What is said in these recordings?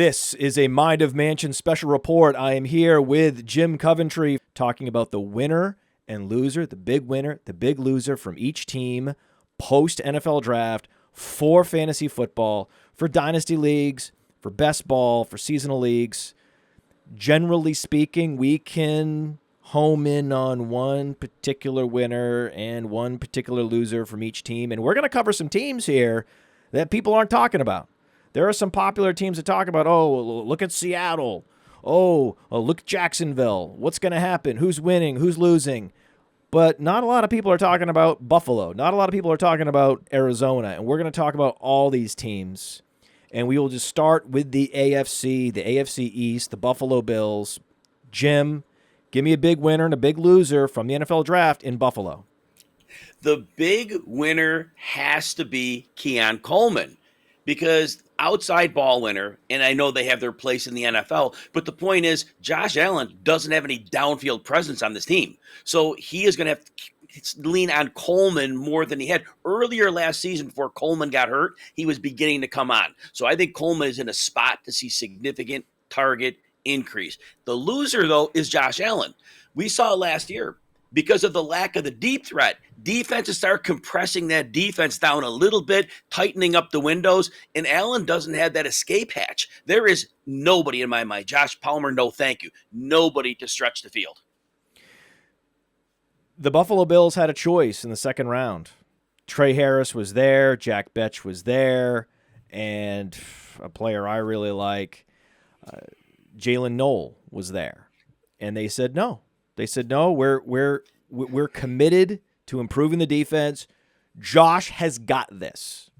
This is a Mind of Mansion special report. I am here with Jim Coventry talking about the winner and loser, the big winner, the big loser from each team post NFL draft for fantasy football, for dynasty leagues, for best ball, for seasonal leagues. Generally speaking, we can home in on one particular winner and one particular loser from each team. And we're going to cover some teams here that people aren't talking about. There are some popular teams that talk about, oh, look at Seattle. Oh, look at Jacksonville. What's going to happen? Who's winning? Who's losing? But not a lot of people are talking about Buffalo. Not a lot of people are talking about Arizona. And we're going to talk about all these teams. And we will just start with the AFC East, the Buffalo Bills. Jim, give me a big winner and a big loser from the NFL draft in Buffalo. The big winner has to be Keon Coleman, because outside ball winner, and I know they have their place in the NFL, but the point is Josh Allen doesn't have any downfield presence on this team. So he is going to have to lean on Coleman more than he had. Earlier last season, before Coleman got hurt, he was beginning to come on. So I think Coleman is in a spot to see significant target increase. The loser, though, is Josh Allen. We saw last year, because of the lack of the deep threat, defenses start compressing that defense down a little bit, tightening up the windows, and Allen doesn't have that escape hatch. There is nobody in my mind. Josh Palmer, no thank you. Nobody to stretch the field. The Buffalo Bills had a choice in the second round. Trey Harris was there, Jack Betch was there, and a player I really like, Jalen Noel, was there. And they said no. They said, no, we're committed to improving the defense. Josh has got this.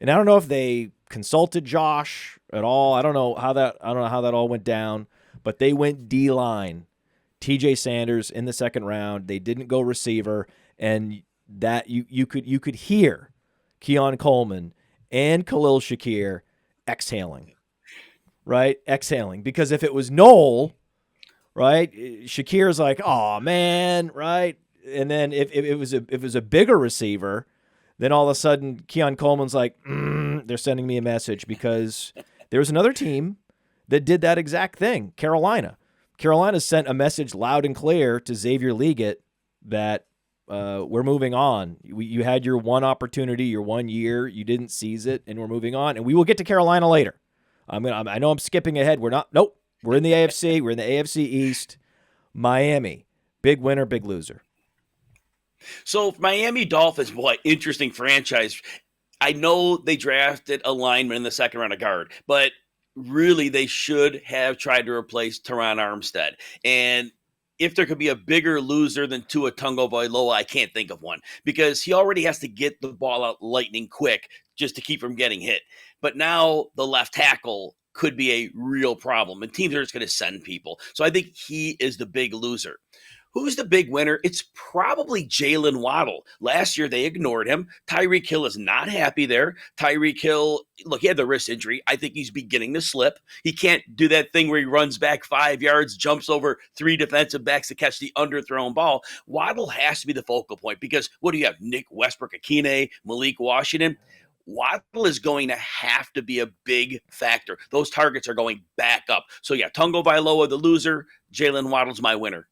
And I don't know if they consulted Josh at all. I don't know how that all went down, but they went D-line. TJ Sanders in the second round. They didn't go receiver, and that you could hear Keon Coleman and Khalil Shakir exhaling. Right? Exhaling. Because if it was Noel, right, Shakir's like, oh man, right? And then if it was a bigger receiver, then all of a sudden Keon Coleman's like, they're sending me a message, because there was another team that did that exact thing. Carolina sent a message loud and clear to Xavier Legette that we're moving on. You had your one opportunity, your 1 year, you didn't seize it, and we're moving on. And we will get to Carolina later. I know I'm skipping ahead. We're not. Nope. We're in the AFC. We're in the AFC East. Miami, big winner, big loser. So Miami Dolphins, boy, interesting franchise. I know they drafted a lineman in the second round of guard, but really they should have tried to replace Teron Armstead. And if there could be a bigger loser than Tua Tagovailoa, I can't think of one, because he already has to get the ball out lightning quick just to keep from getting hit. But now the left tackle could be a real problem, and teams are just going to send people. So I think he is the big loser. Who's the big winner? It's probably Jalen Waddle. Last year, they ignored him. Tyreek Hill is not happy there. Tyreek Hill, look, he had the wrist injury. I think he's beginning to slip. He can't do that thing where he runs back 5 yards, jumps over 3 defensive backs to catch the underthrown ball. Waddle has to be the focal point, because what do you have? Nick Westbrook-Akine, Malik Washington? Waddle is going to have to be a big factor. Those targets are going back up. So, yeah, Tagovailoa, the loser. Jalen Waddle's my winner.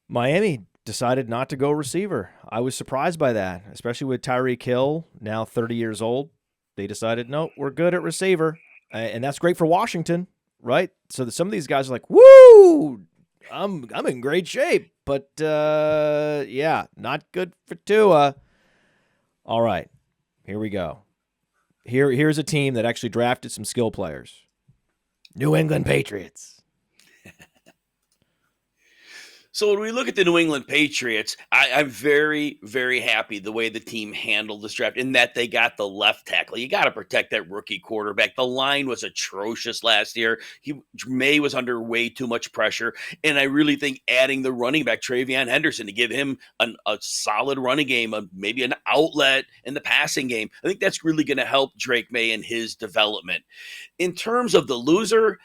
Miami decided not to go receiver. I was surprised by that, especially with Tyreek Hill, now 30 years old. They decided, no, we're good at receiver. And that's great for Washington, right? So some of these guys are like, woo, I'm in great shape. But, yeah, not good for Tua. All right, here we go. Here's a team that actually drafted some skill players. New England Patriots. So when we look at the New England Patriots, I'm very, very happy the way the team handled this draft, in that they got the left tackle. You got to protect that rookie quarterback. The line was atrocious last year. May was under way too much pressure, and I really think adding the running back, Travion Henderson, to give him a solid running game, maybe an outlet in the passing game, I think that's really going to help Drake May in his development. In terms of the loser,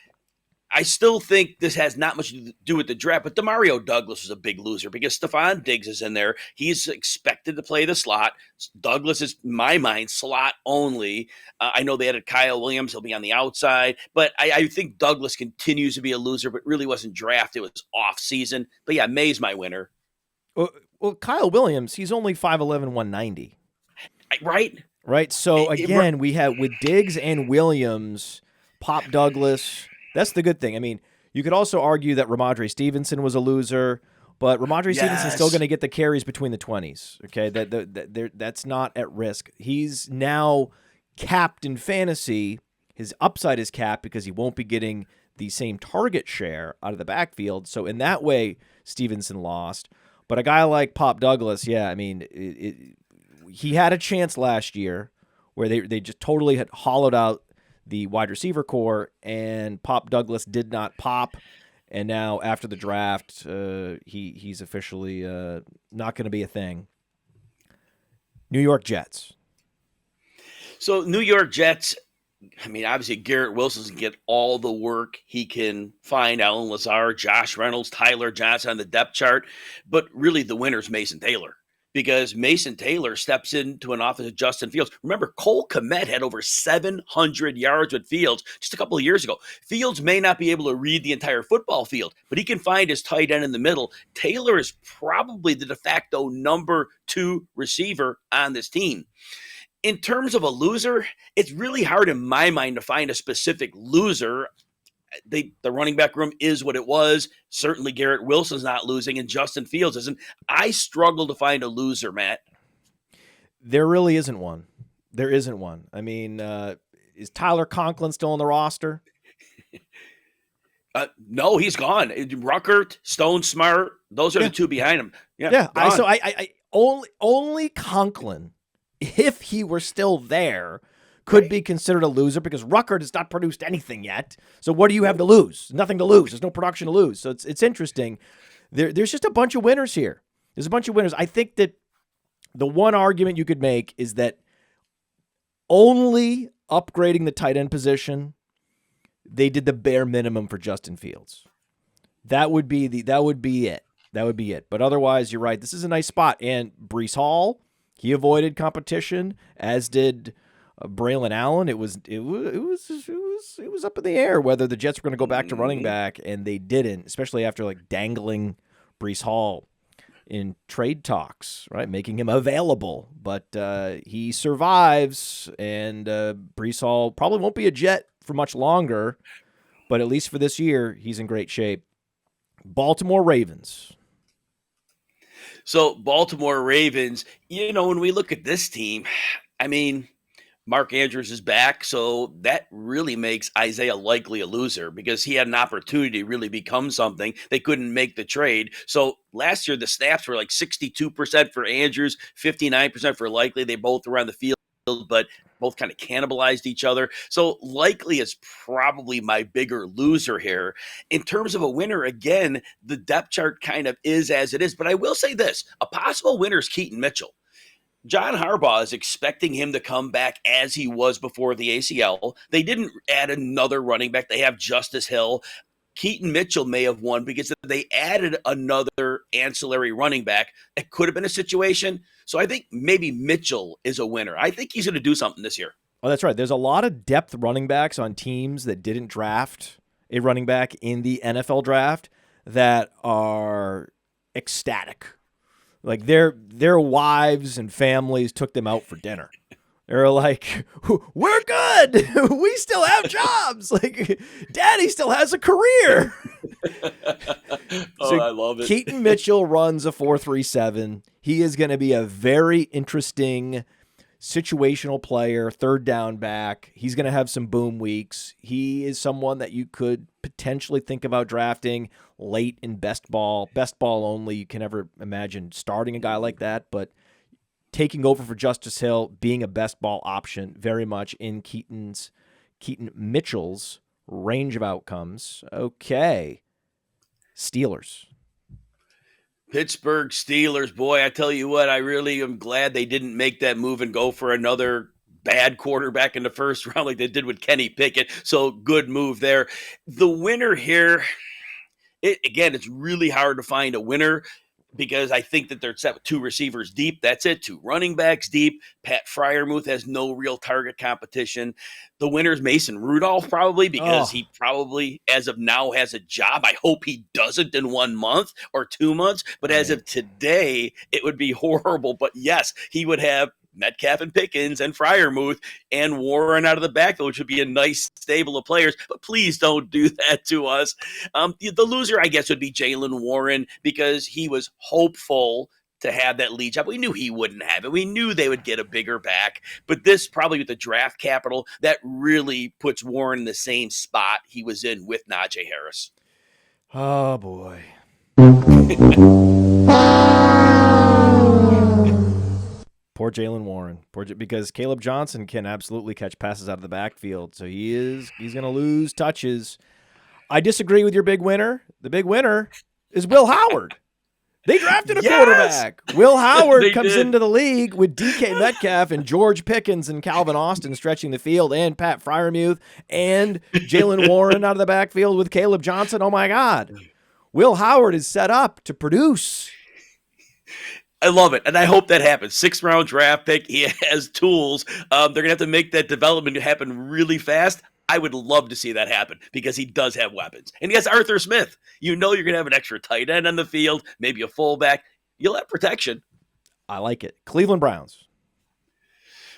I still think this has not much to do with the draft, but Demario Douglas was a big loser because Stephon Diggs is in there. He's expected to play the slot. Douglas is, in my mind, slot only. I know they added Kyle Williams. He'll be on the outside. But I think Douglas continues to be a loser, but really wasn't drafted. It was off-season. But yeah, May's my winner. Well, Kyle Williams, he's only 5'11", 190. Right? Right. So, again, we have with Diggs and Williams, Pop Douglas. That's the good thing. I mean, you could also argue that Ramondre Stevenson was a loser, but Ramondre Stevenson's still going to get the carries between the 20s. Okay, that's not at risk. He's now capped in fantasy. His upside is capped because he won't be getting the same target share out of the backfield. So in that way, Stevenson lost. But a guy like Pop Douglas, yeah, I mean, he had a chance last year where they just totally had hollowed out the wide receiver core, and Pop Douglas did not pop. And now after the draft, he's officially not going to be a thing. New York Jets. So New York Jets, I mean, obviously Garrett Wilson can get all the work he can find. Allen Lazard, Josh Reynolds, Tyler Johnson on the depth chart. But really the winner's Mason Taylor, because Mason Taylor steps into an offense of Justin Fields. Remember, Cole Kmet had over 700 yards with Fields just a couple of years ago. Fields may not be able to read the entire football field, but he can find his tight end in the middle. Taylor is probably the de facto number 2 receiver on this team. In terms of a loser, it's really hard in my mind to find a specific loser. The running back room is what it was. Certainly Garrett Wilson's not losing, and Justin Fields isn't. I struggle to find a loser, Matt. There really isn't one. There isn't one. I mean, is Tyler Conklin still on the roster? No, he's gone. Ruckert, Stone Smart, those are the two behind him. Yeah. I only Conklin, if he were still there, could be considered a loser, because Ruckert has not produced anything yet. So what do you have to lose? Nothing to lose. There's no production to lose. So it's interesting. There's just a bunch of winners here. There's a bunch of winners. I think that the one argument you could make is that only upgrading the tight end position, they did the bare minimum for Justin Fields. That would be it. But otherwise, you're right. This is a nice spot. And Breece Hall, he avoided competition, as did Braylon Allen. It was up in the air whether the Jets were going to go back to running back, and they didn't, especially after like dangling Breece Hall in trade talks, right, making him available. But he survives, and Breece Hall probably won't be a Jet for much longer, but at least for this year, he's in great shape. Baltimore Ravens. So Baltimore Ravens, when we look at this team, I mean, Mark Andrews is back, so that really makes Isaiah Likely a loser, because he had an opportunity to really become something. They couldn't make the trade. So last year, the snaps were like 62% for Andrews, 59% for Likely. They both were on the field, but both kind of cannibalized each other. So Likely is probably my bigger loser here. In terms of a winner, again, the depth chart kind of is as it is. But I will say this, a possible winner is Keaton Mitchell. John Harbaugh is expecting him to come back as he was before the ACL. They didn't add another running back. They have Justice Hill. Keaton Mitchell may have won because they added another ancillary running back. It could have been a situation. So I think maybe Mitchell is a winner. I think he's going to do something this year. Oh, that's right. There's a lot of depth running backs on teams that didn't draft a running back in the NFL draft that are ecstatic. Like their wives and families took them out for dinner. They're like, we're good. We still have jobs. Like, Daddy still has a career. I love it. Keaton Mitchell runs a 4.37. He is going to be a very interesting situational player, third down back. He's going to have some boom weeks. He is someone that you could potentially think about drafting late in best ball only. You can never imagine starting a guy like that, but taking over for Justice Hill, being a best ball option, very much in Keaton Mitchell's range of outcomes. Okay. Steelers. Pittsburgh Steelers, boy, I tell you what, I really am glad they didn't make that move and go for another bad quarterback in the first round like they did with Kenny Pickett. So good move there. The winner here, it's really hard to find a winner because I think that they're set with 2 receivers deep. That's it. 2 running backs deep. Pat Friermuth has no real target competition. The winner is Mason Rudolph probably because he probably, as of now, has a job. I hope he doesn't in 1 month or 2 months. But as of today, it would be horrible. But yes, he would have Metcalf and Pickens and Friermuth and Warren out of the backfield, which would be a nice stable of players. But please don't do that to us. The loser, I guess, would be Jaylen Warren because he was hopeful to have that lead job. We knew he wouldn't have it. We knew they would get a bigger back. But this probably with the draft capital, that really puts Warren in the same spot he was in with Najee Harris. Oh, boy. Poor Jaylen Warren. Because Caleb Johnson can absolutely catch passes out of the backfield. So he's going to lose touches. I disagree with your big winner. The big winner is Will Howard. They drafted a quarterback. Will Howard comes into the league with DK Metcalf and George Pickens and Calvin Austin stretching the field and Pat Friermuth and Jaylen Warren out of the backfield with Caleb Johnson. Oh, my God. Will Howard is set up to produce. I love it, and I hope that happens. 6th-round draft pick. He has tools. They're going to have to make that development happen really fast. I would love to see that happen because he does have weapons. And he has Arthur Smith. You know you're going to have an extra tight end on the field, maybe a fullback. You'll have protection. I like it. Cleveland Browns.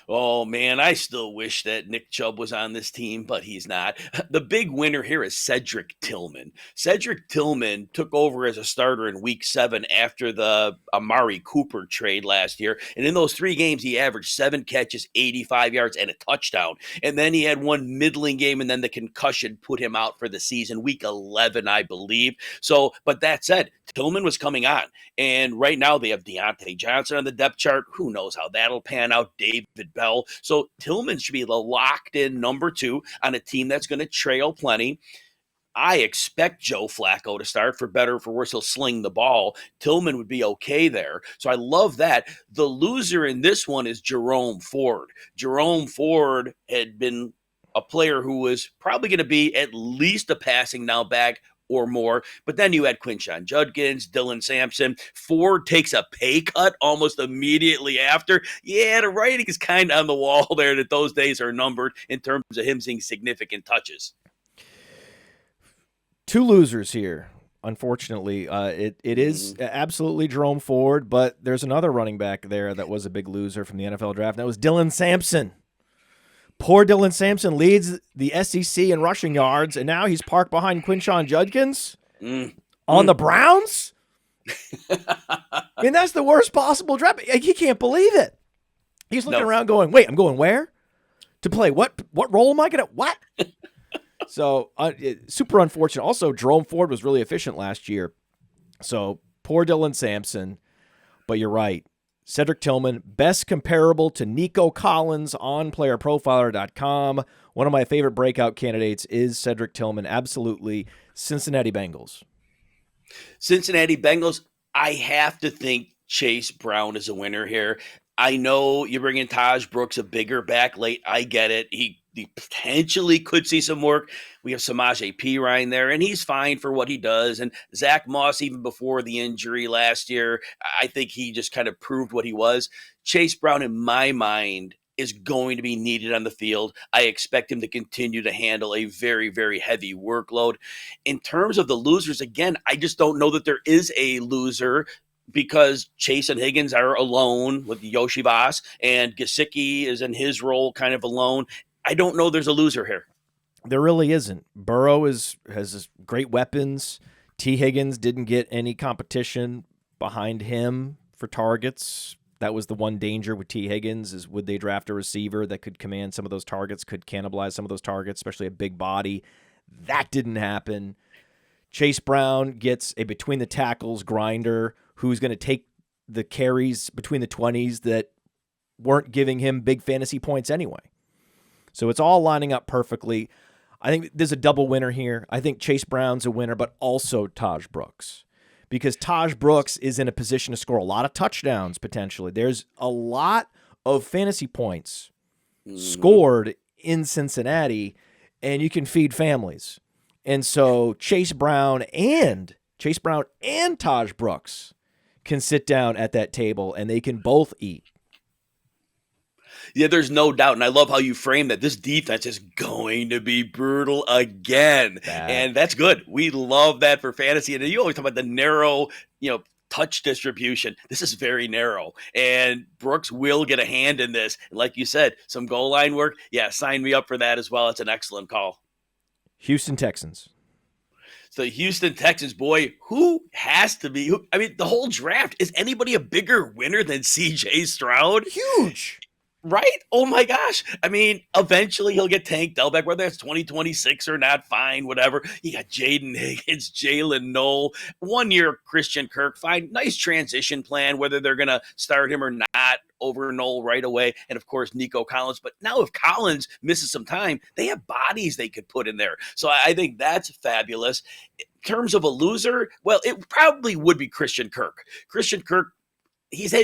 Oh, man, I still wish that Nick Chubb was on this team, but he's not. The big winner here is Cedric Tillman. Cedric Tillman took over as a starter in Week 7 after the Amari Cooper trade last year. And in those 3 games, he averaged 7 catches, 85 yards, and a touchdown. And then he had one middling game, and then the concussion put him out for the season, Week 11, I believe. So, but that said, Tillman was coming on. And right now they have Deontay Johnson on the depth chart. Who knows how that'll pan out? David Bell. So Tillman should be the locked-in number 2 on a team that's going to trail plenty. I expect Joe Flacco to start. For better or for worse, he'll sling the ball. Tillman would be okay there. So I love that. The loser in this one is Jerome Ford. Jerome Ford had been a player who was probably going to be at least a passing down back or more. But then you had Quinshon Judkins, Dylan Sampson. Ford takes a pay cut almost immediately after. Yeah, the writing is kind of on the wall there that those days are numbered in terms of him seeing significant touches. 2 losers here, unfortunately. It is absolutely Jerome Ford, but there's another running back there that was a big loser from the NFL draft. That was Dylan Sampson. Poor Dylan Sampson leads the SEC in rushing yards, and now he's parked behind Quinshon Judkins on the Browns? I mean, that's the worst possible draft. He can't believe it. He's looking around going, wait, I'm going where? To play what role am I going to – what? So, super unfortunate. Also, Jerome Ford was really efficient last year. So, poor Dylan Sampson. But you're right. Cedric Tillman, best comparable to Nico Collins on playerprofiler.com. One of my favorite breakout candidates is Cedric Tillman. Absolutely. Cincinnati Bengals. Cincinnati Bengals, I have to think Chase Brown is a winner here. I know you bring in Taj Brooks, a bigger back late. I get it. He potentially could see some work. We have Samaje Perine there, and he's fine for what he does. And Zach Moss, even before the injury last year, I think he just kind of proved what he was. Chase Brown, in my mind, is going to be needed on the field. I expect him to continue to handle a very, very heavy workload. In terms of the losers, again, I just don't know that there is a loser, because Chase and Higgins are alone with Yoshi Voss, and Gesicki is in his role kind of alone. I don't know there's a loser here. There really isn't. Burrow has great weapons. T. Higgins didn't get any competition behind him for targets. That was the one danger with T. Higgins, is would they draft a receiver that could command some of those targets, could cannibalize some of those targets, especially a big body. That didn't happen. Chase Brown gets a between-the-tackles grinder who's going to take the carries between the 20s that weren't giving him big fantasy points anyway. So it's all lining up perfectly. I think there's a double winner here. I think Chase Brown's a winner, but also Taj Brooks. Because Taj Brooks is in a position to score a lot of touchdowns, potentially. There's a lot of fantasy points scored in Cincinnati, and you can feed families. And so Chase Brown and Taj Brooks can sit down at that table, and they can both eat. Yeah, there's no doubt. And I love how you frame that this defense is going to be brutal again. And that's good. We love that for fantasy. And you always talk about the narrow, touch distribution. This is very narrow. And Brooks will get a hand in this. And like you said, some goal line work. Yeah, sign me up for that as well. It's an excellent call. Houston Texans. The Houston Texans, boy, who has to be? The whole draft. Is anybody a bigger winner than C.J. Stroud? Huge. Right? Oh, my gosh. Eventually he'll get Tank Dell back, whether it's 2026 or not, fine, whatever. You got Jaden Higgins, Jalen Noel, 1 year Christian Kirk, fine. Nice transition plan, whether they're going to start him or not over Noel right away. And, of course, Nico Collins. But now if Collins misses some time, they have bodies they could put in there. So I think that's fabulous. In terms of a loser, well, it probably would be Christian Kirk. Christian Kirk, he's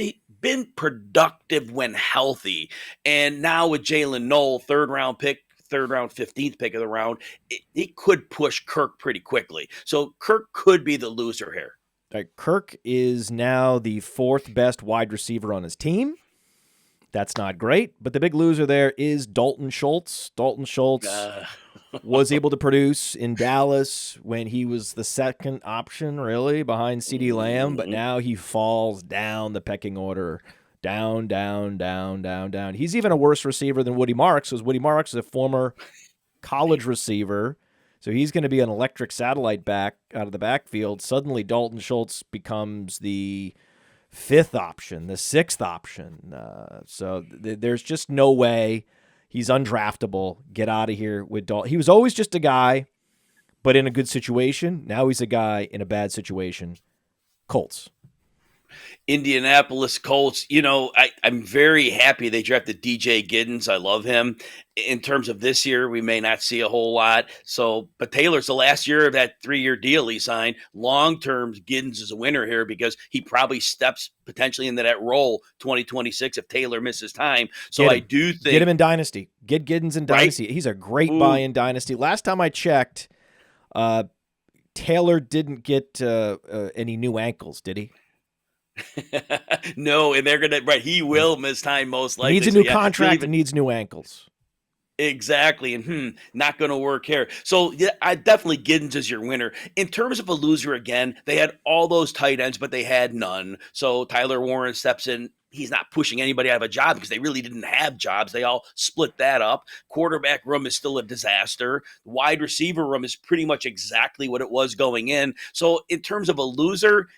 been productive when healthy. And now with Jalen Noel, third round 15th pick of the round, it could push Kirk pretty quickly. So Kirk could be the loser here. Right, Kirk is now the 4th best wide receiver on his team. That's not great. But the big loser there is Dalton Schultz. Dalton Schultz was able to produce in Dallas when he was the second option, really, behind CeeDee Lamb. But now he falls down the pecking order. Down, down, down, down, down. He's even a worse receiver than Woody Marks, because Woody Marks is a former college receiver. So he's going to be an electric satellite back out of the backfield. Suddenly Dalton Schultz becomes the 5th option, the 6th option. So there's just no way. He's undraftable. Get out of here with Dalton. He was always just a guy, but in a good situation. Now he's a guy in a bad situation. Colts. Indianapolis Colts, I'm very happy they drafted DJ Giddens. I love him. In terms of this year, we may not see a whole lot. But Taylor's the last year of that 3-year deal he signed. Long-term, Giddens is a winner here because he probably steps potentially into that role 2026 if Taylor misses time. So I do think... Get him in Dynasty. Get Giddens in Dynasty. Right? He's a great buy in Dynasty. Last time I checked, Taylor didn't get any new ankles, did he? No, and they're gonna he will miss time most likely. He needs a new contract and needs new ankles. Exactly, and not going to work here. So yeah, I definitely Giddens is your winner. In terms of a loser, again, they had all those tight ends, but they had none. So Tyler Warren steps in. He's not pushing anybody out of a job because they really didn't have jobs. They all split that up. Quarterback room is still a disaster. Wide receiver room is pretty much exactly what it was going in. So in terms of a loser,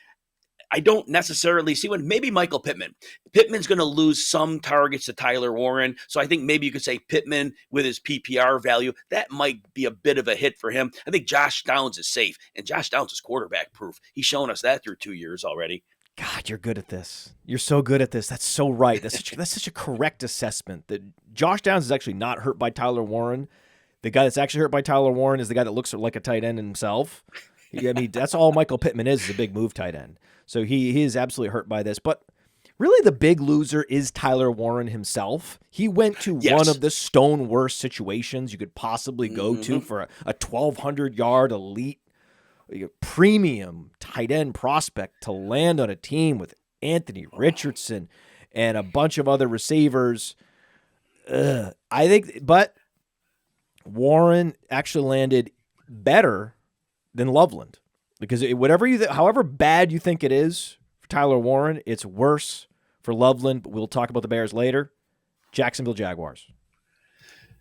I don't necessarily see one. Maybe Michael Pittman. Pittman's going to lose some targets to Tyler Warren. So I think maybe you could say Pittman with his PPR value. That might be a bit of a hit for him. I think Josh Downs is safe. And Josh Downs is quarterback proof. He's shown us that through 2 years already. God, you're good at this. You're so good at this. That's so right. That's such a correct assessment. That Josh Downs is actually not hurt by Tyler Warren. The guy that's actually hurt by Tyler Warren is the guy that looks like a tight end himself. That's all Michael Pittman is a big move tight end. So he is absolutely hurt by this. But really the big loser is Tyler Warren himself. He went to one of the stone worst situations you could possibly go to for a 1,200-yard elite premium tight end prospect to land on a team with Anthony Richardson and a bunch of other receivers. But Warren actually landed better than Loveland. Because however bad you think it is for Tyler Warren, it's worse for Loveland. But we'll talk about the Bears later. Jacksonville Jaguars.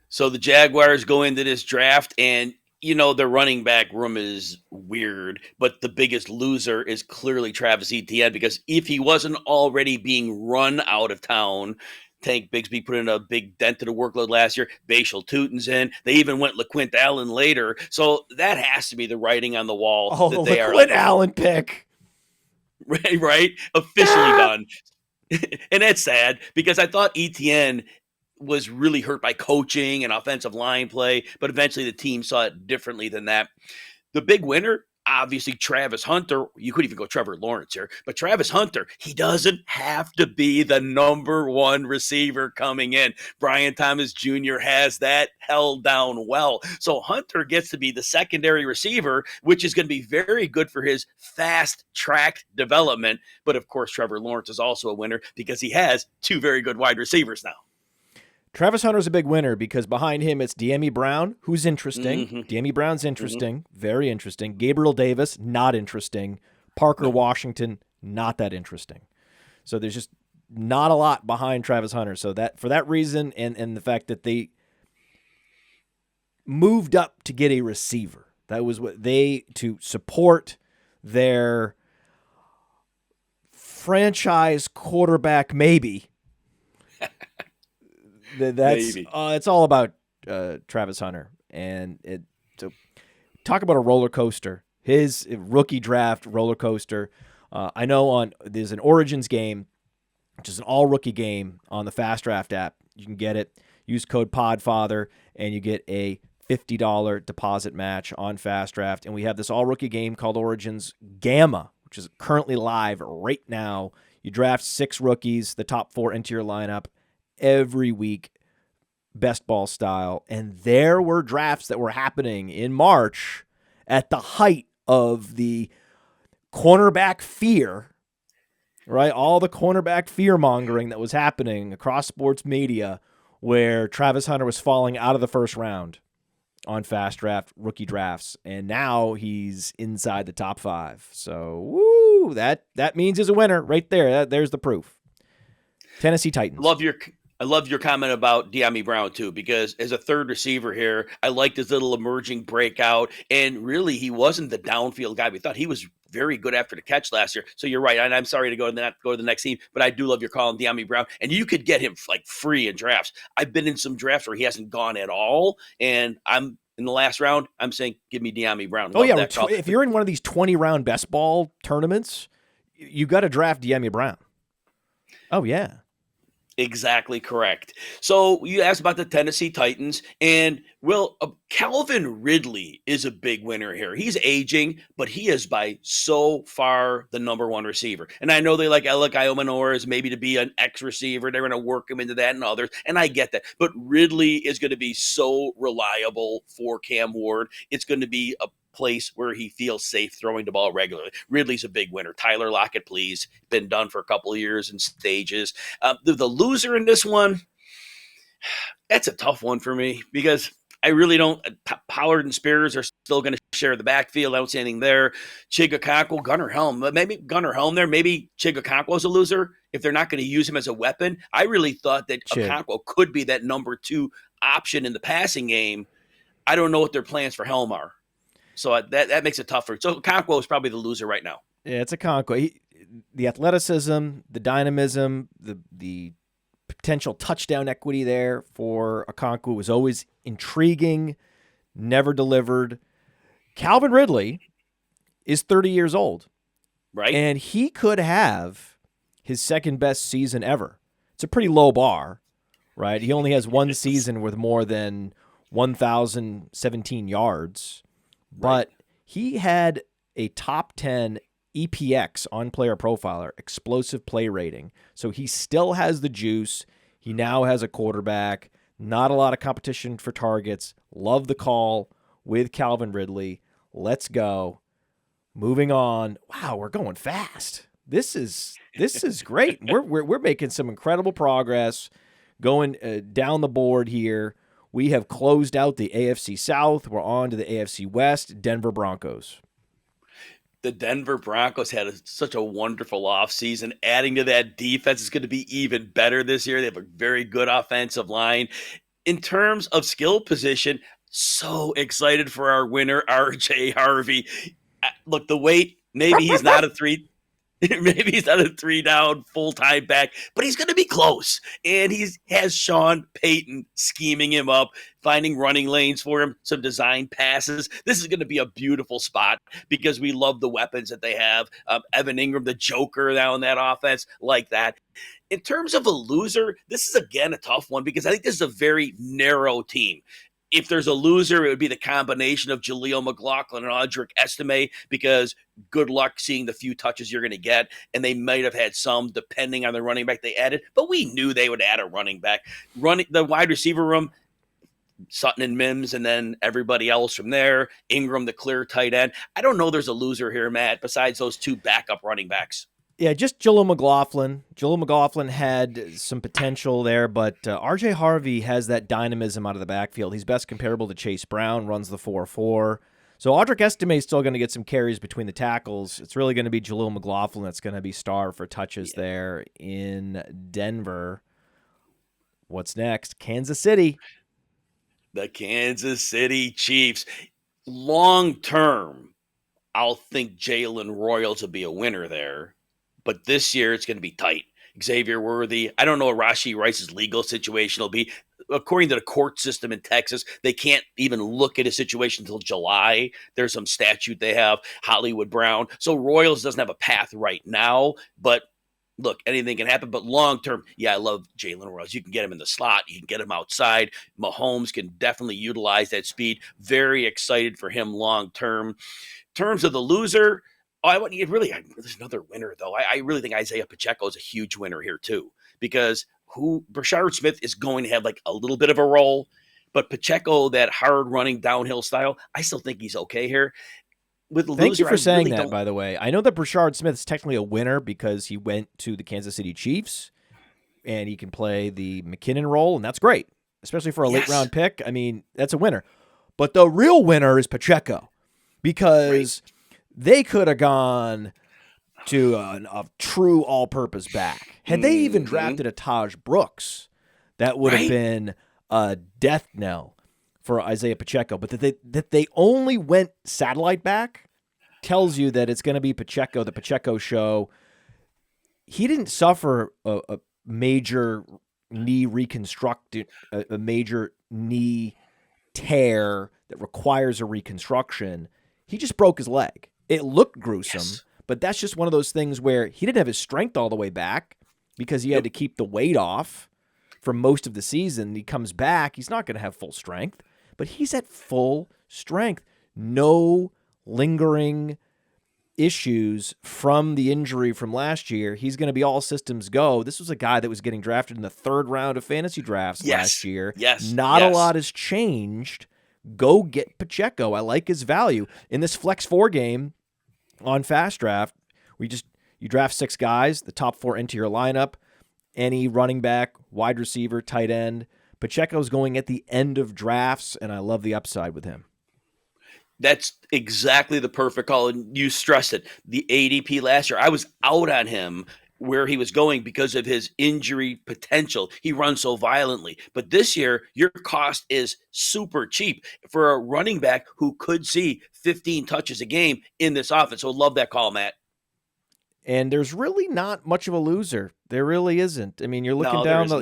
So the Jaguars go into this draft, and their running back room is weird. But the biggest loser is clearly Travis Etienne, because if he wasn't already being run out of town, Tank Bigsby put in a big dent to the workload last year. Bashal Tutin's in. They even went LaQuint Allen later. So that has to be the writing on the wall. Oh, the LaQuint Allen pick. Right? Officially done. And that's sad because I thought Etienne was really hurt by coaching and offensive line play, but eventually the team saw it differently than that. The big winner, Obviously, Travis Hunter, you could even go Trevor Lawrence here, but Travis Hunter, he doesn't have to be the number one receiver coming in. Brian Thomas Jr. has that held down well. So Hunter gets to be the secondary receiver, which is going to be very good for his fast track development. But of course, Trevor Lawrence is also a winner because he has two very good wide receivers now. Travis Hunter's a big winner because behind him it's De'Ami Brown, who's interesting. Mm-hmm. De'Ami Brown's interesting, very interesting. Gabriel Davis, not interesting. Parker Washington, not that interesting. So there's just not a lot behind Travis Hunter. So that for that reason and the fact that they moved up to get a receiver, that was what to support their franchise quarterback maybe. That's it's all about Travis Hunter, and so talk about a roller coaster. His rookie draft roller coaster. I know there's an Origins game, which is an all rookie game on the Fast Draft app. You can get it. Use code PODFATHER, and you get a $50 deposit match on Fast Draft. And we have this all rookie game called Origins Gamma, which is currently live right now. You draft 6 rookies, the top 4 into your lineup every week, best ball style. And there were drafts that were happening in March at the height of the cornerback fear, right? All the cornerback fear mongering that was happening across sports media, where Travis Hunter was falling out of the first round on Fast Draft rookie drafts. And now he's inside the top 5. So, woo, that means he's a winner right there. There's the proof. Tennessee Titans. I love your comment about De'Ami Brown, too, because as a third receiver here, I liked his little emerging breakout. And really, he wasn't the downfield guy. We thought he was very good after the catch last year. So you're right. And I'm sorry to go to the next team, but I do love your call on De'Ami Brown. And you could get him like free in drafts. I've been in some drafts where he hasn't gone at all. And I'm in the last round, I'm saying, give me De'Ami Brown. Love if you're in one of these 20-round best ball tournaments, you got to draft De'Ami Brown. Oh, yeah. Exactly correct. So you asked about the Tennessee Titans, and Calvin Ridley is a big winner here. He's aging, but he is by so far the number one receiver. And I know they like Alec Iomanor maybe to be an X receiver. They're going to work him into that and others, and I get that. But Ridley is going to be so reliable for Cam Ward. It's going to be a place where he feels safe throwing the ball regularly. Ridley's a big winner. Tyler Lockett, please. Been done for a couple of years in stages. The loser in this one, that's a tough one for me because I really don't. Pollard and Spears are still going to share the backfield. I don't see anything there. Chigakonkwo, Gunnar Helm. Maybe Gunnar Helm there. Maybe Chigakonkwo's a loser if they're not going to use him as a weapon. I really thought that Okonkwo could be that number 2 option in the passing game. I don't know what their plans for Helm are. So that makes it tougher. So Okonkwo is probably the loser right now. Yeah, it's Okonkwo. The athleticism, the dynamism, the potential touchdown equity there for Okonkwo was always intriguing, never delivered. Calvin Ridley is 30 years old. Right. And he could have his second best season ever. It's a pretty low bar, right? He only has one season with more than 1,017 yards. But he had a top 10 EPX on Player Profiler, explosive play rating. So he still has the juice. He now has a quarterback. Not a lot of competition for targets. Love the call with Calvin Ridley. Let's go. Moving on. Wow, we're going fast. This is great. We're making some incredible progress going down the board here. We have closed out the AFC South. We're on to the AFC West, Denver Broncos. The Denver Broncos had such a wonderful offseason. Adding to that defense is going to be even better this year. They have a very good offensive line. In terms of skill position, so excited for our winner, RJ Harvey. Look, the weight, maybe he's not a 3. Maybe he's not a 3-down full-time back, but he's going to be close. And he has Sean Payton scheming him up, finding running lanes for him, some design passes. This is going to be a beautiful spot because we love the weapons that they have. Evan Ingram, the Joker now in that offense, like that. In terms of a loser, this is, again, a tough one because I think this is a very narrow team. if there's a loser, it would be the combination of Jaleel McLaughlin and Audric Estime, because good luck seeing the few touches you're going to get. And they might have had some depending on the running back they added, but we knew they would add a running back. Running the wide receiver room, Sutton and Mims, and then everybody else from there. Ingram, the clear tight end. I don't know there's a loser here, Matt, besides those two backup running backs. Yeah, just Jaleel McLaughlin. Jaleel McLaughlin had some potential there, but R.J. Harvey has that dynamism out of the backfield. He's best comparable to Chase Brown, runs the 4-4. So Audric Estime is still going to get some carries between the tackles. It's really going to be Jaleel McLaughlin that's going to be starved for touches there in Denver. What's next? Kansas City. The Kansas City Chiefs. Long term, I'll think Jalen Royals will be a winner there. But this year, it's going to be tight. Xavier Worthy. I don't know what Rashee Rice's legal situation will be. According to the court system in Texas, they can't even look at a situation until July. There's some statute they have. Hollywood Brown. So Royals doesn't have a path right now. But look, anything can happen. But long term, yeah, I love Jalen Royals. You can get him in the slot. You can get him outside. Mahomes can definitely utilize that speed. Very excited for him long term. In terms of the loser, there's another winner, though. I really think Isaiah Pacheco is a huge winner here, too, because Brashard Smith is going to have like a little bit of a role, but Pacheco, that hard running downhill style, I still think he's okay here. Thank you for saying that, by the way. I know that Brashard Smith is technically a winner because he went to the Kansas City Chiefs and he can play the McKinnon role, and that's great, especially for a late-round pick. I mean, that's a winner. But the real winner is Pacheco because they could have gone to a true all-purpose back. Had they even drafted a Taj Brooks, that would have been a death knell for Isaiah Pacheco. But that they only went satellite back tells you that it's going to be Pacheco, the Pacheco show. He didn't suffer a major knee reconstruction, a major knee tear that requires a reconstruction. He just broke his leg. It looked gruesome, but that's just one of those things where he didn't have his strength all the way back because he had to keep the weight off for most of the season. He comes back. He's not going to have full strength, but he's at full strength. No lingering issues from the injury from last year. He's going to be all systems go. This was a guy that was getting drafted in the third round of fantasy drafts last year. Not a lot has changed. Go get Pacheco. I like his value. In this Flex 4 game on Fast Draft, you draft 6 guys, the top 4 into your lineup, any running back, wide receiver, tight end. Pacheco's going at the end of drafts, and I love the upside with him. That's exactly the perfect call, and you stressed it. The ADP last year, I was out on him where he was going because of his injury potential. He runs so violently. But this year, your cost is super cheap for a running back who could see 15 touches a game in this offense. So love that call, Matt. And there's really not much of a loser. There really isn't. I mean, you're looking down the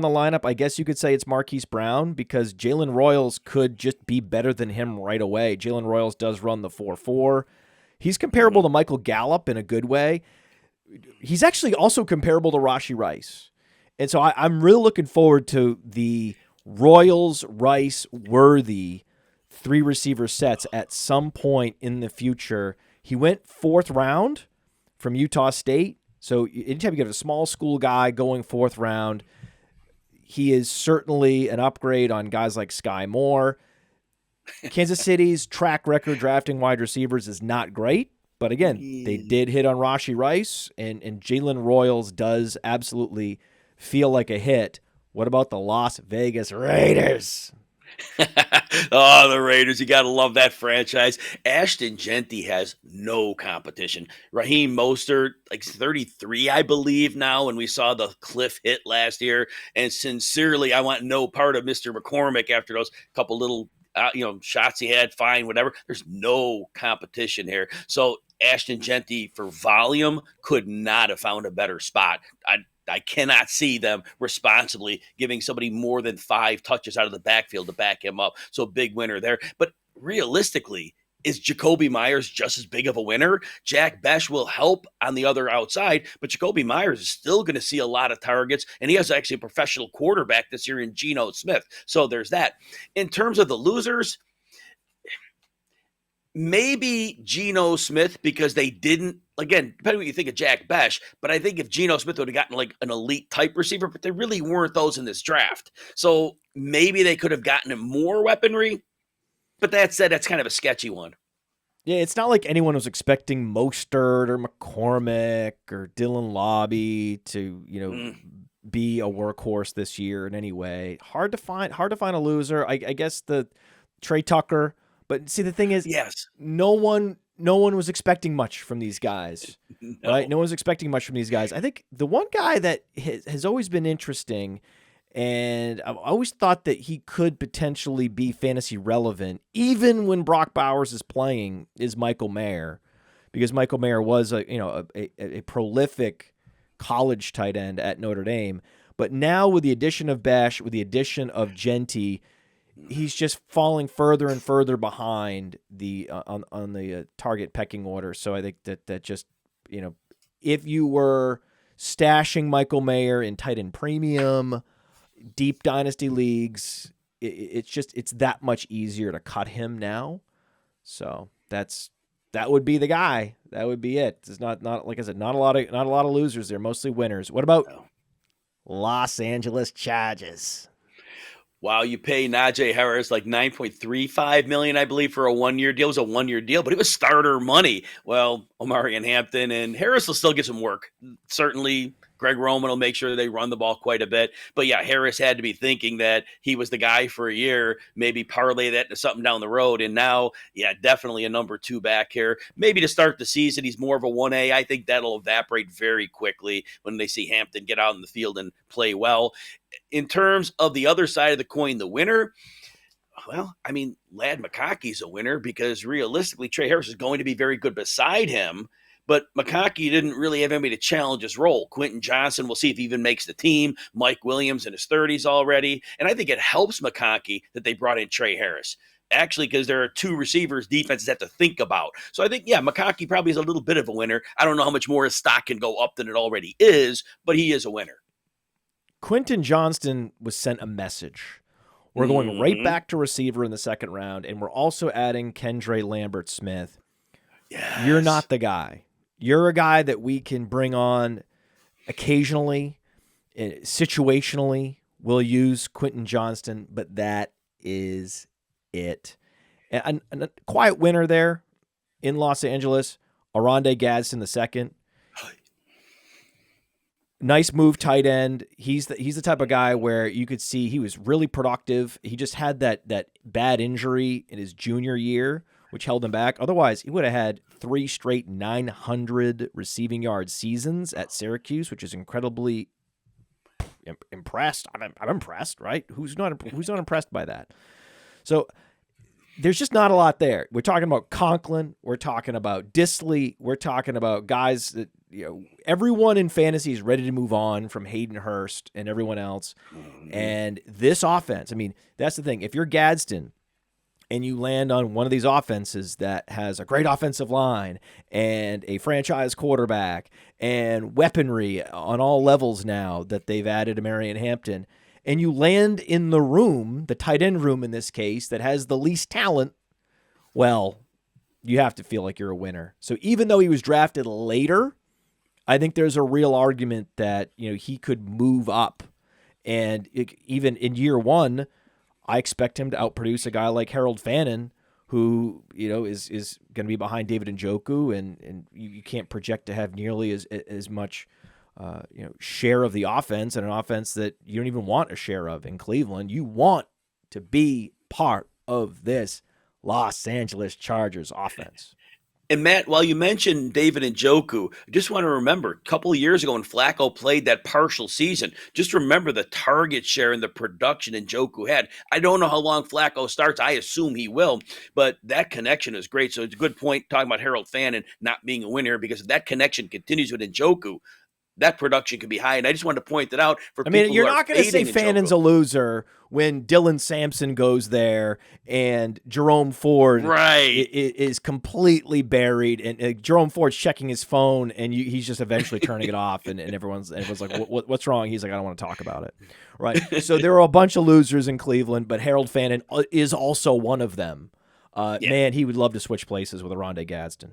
lineup. I guess you could say it's Marquise Brown because Jalen Royals could just be better than him right away. Jalen Royals does run the 4-4. He's comparable to Michael Gallup in a good way. He's actually also comparable to Rashee Rice. And so I'm really looking forward to the Royals, Rice, Worthy 3 receiver sets at some point in the future. He went 4th round from Utah State. So anytime you get a small school guy going 4th round, he is certainly an upgrade on guys like Sky Moore. Kansas City's track record drafting wide receivers is not great. But again, they did hit on Rashee Rice, and Jalen Royals does absolutely feel like a hit. What about the Las Vegas Raiders? Oh, the Raiders. You got to love that franchise. Ashton Genty has no competition. Raheem Mostert, like 33, I believe now, and we saw the cliff hit last year. And sincerely, I want no part of Mr. McCormick after those couple little shots he had, fine, whatever. There's no competition here. So Ashton Genty for volume could not have found a better spot. I cannot see them responsibly giving somebody more than 5 touches out of the backfield to back him up. So big winner there. But realistically, is Jacoby Myers just as big of a winner? Jack Bech will help on the other outside, but Jacoby Myers is still going to see a lot of targets, and he has actually a professional quarterback this year in Geno Smith. So there's that. In terms of the losers, maybe Geno Smith, because they didn't, again, depending on what you think of Jack Bech, but I think if Geno Smith would have gotten like an elite type receiver, but there really weren't those in this draft. So maybe they could have gotten him more weaponry. But that said, that's kind of a sketchy one. Yeah, it's not like anyone was expecting Mostert or McCormick or Dylan Lobby to, be a workhorse this year in any way. Hard to find a loser. I guess the Trey Tucker. But see, the thing is, yes, no one was expecting much from these guys, no. right? No one's expecting much from these guys. I think the one guy that has always been interesting, and I've always thought that he could potentially be fantasy relevant, even when Brock Bowers is playing, is Michael Mayer, because Michael Mayer was a prolific college tight end at Notre Dame. But now with the addition of Bech, with the addition of Genty, he's just falling further and further behind the on the target pecking order. So I think that just, if you were stashing Michael Mayer in tight end premium, deep dynasty leagues, it's that much easier to cut him now. So that would be the guy. That would be it. It's not like I said, not a lot of losers there, mostly winners. What about Los Angeles Chargers? Wow, you pay Najee Harris like $9.35 million, I believe, for a 1-year deal. It was a 1-year deal, but it was starter money. Well, Omari and Hampton and Harris will still get some work. Certainly, Greg Roman will make sure they run the ball quite a bit. But yeah, Harris had to be thinking that he was the guy for a year, maybe parlay that into something down the road. And now, yeah, definitely a number 2 back here. Maybe to start the season, he's more of a 1A. I think that'll evaporate very quickly when they see Hampton get out in the field and play well. In terms of the other side of the coin, the winner, well, I mean, Ladd McConkey's a winner because realistically, Trey Harris is going to be very good beside him. But McConkey didn't really have anybody to challenge his role. Quentin Johnson, we'll see if he even makes the team. Mike Williams in his 30s already. And I think it helps McConkey that they brought in Trey Harris. Actually, because there are 2 receivers defenses have to think about. So I think, yeah, McConkey probably is a little bit of a winner. I don't know how much more his stock can go up than it already is, but he is a winner. Quentin Johnston was sent a message. We're going right back to receiver in the second round, and we're also adding Kendre Lambert-Smith. Yes. You're not the guy. You're a guy that we can bring on occasionally, situationally. We'll use Quentin Johnston, but that is it. And a quiet winner there in Los Angeles, Oronde Gadsden II. Nice move, tight end. He's the type of guy where you could see he was really productive. He just had that bad injury in his junior year, which held him back. Otherwise, he would have had 3 straight 900 receiving yard seasons at Syracuse, which is incredibly impressed. I'm impressed, right? Who's not impressed by that? So there's just not a lot there. We're talking about Conklin. We're talking about Disley. We're talking about guys that, everyone in fantasy is ready to move on from Hayden Hurst and everyone else. And this offense, I mean, that's the thing. If you're Gadsden and you land on one of these offenses that has a great offensive line and a franchise quarterback and weaponry on all levels now that they've added to Marion Hampton, and you land in the room, the tight end room in this case, that has the least talent, well, you have to feel like you're a winner. So even though he was drafted later, I think there's a real argument that, he could move up. And even in year 1, I expect him to outproduce a guy like Harold Fannin, who, is going to be behind David Njoku, and you can't project to have nearly as much share of the offense, and an offense that you don't even want a share of in Cleveland. You want to be part of this Los Angeles Chargers offense. And Matt, while you mentioned David Njoku, I just want to remember a couple of years ago when Flacco played that partial season, just remember the target share and the production Njoku had. I don't know how long Flacco starts. I assume he will, but that connection is great. So it's a good point talking about Harold Fannin not being a winner, because if that connection continues with Njoku, that production could be high. And I just wanted to point that out for I people mean, you're who are not going to say fading Fannon's a Njoku. loser when Dylan Sampson goes there and Jerome Ford Right. is completely buried, and Jerome Ford's checking his phone, and he's just eventually turning it off, and everyone's like, what's wrong? He's like, I don't want to talk about it. Right. So there are a bunch of losers in Cleveland, but Harold Fannin is also one of them. Man, he would love to switch places with Rondé Gadsden.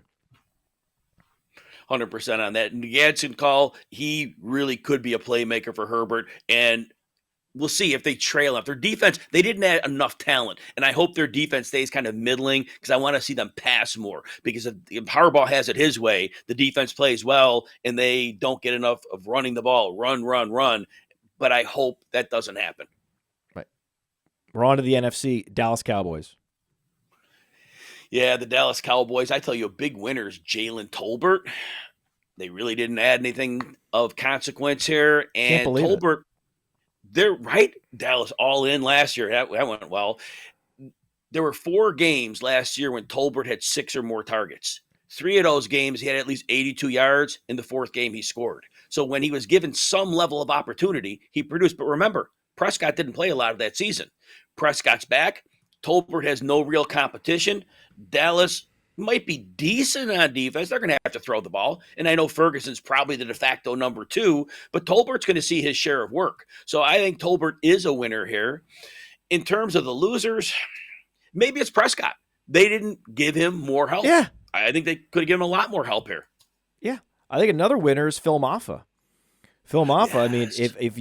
100% on that. And the Gadsden call, he really could be a playmaker for Herbert. And we'll see if they trail up. Their defense, they didn't add enough talent. And I hope their defense stays kind of middling because I want to see them pass more. Because if Harbaugh has it his way, the defense plays well and they don't get enough of running the ball. Run. But I hope that doesn't happen. Right. We're on to the NFC, Dallas Cowboys. Yeah, the Dallas Cowboys, I tell you, a big winner is Jalen Tolbert. They really didn't add anything of consequence here. And Tolbert, they're right. Dallas all in last year. That went well. There were 4 games last year when Tolbert had 6 or more targets. 3 of those games, he had at least 82 yards. In the 4th game, he scored. So when he was given some level of opportunity, he produced. But remember, Prescott didn't play a lot of that season. Prescott's back. Tolbert has no real competition. Dallas might be decent on defense. They're going to have to throw the ball. And I know Ferguson's probably the de facto number 2, but Tolbert's going to see his share of work. So I think Tolbert is a winner here. In terms of the losers, maybe it's Prescott. They didn't give him more help. Yeah. I think they could have given him a lot more help here. Yeah. I think another winner is Phil Maffa. Phil Maffa, yes. I mean, if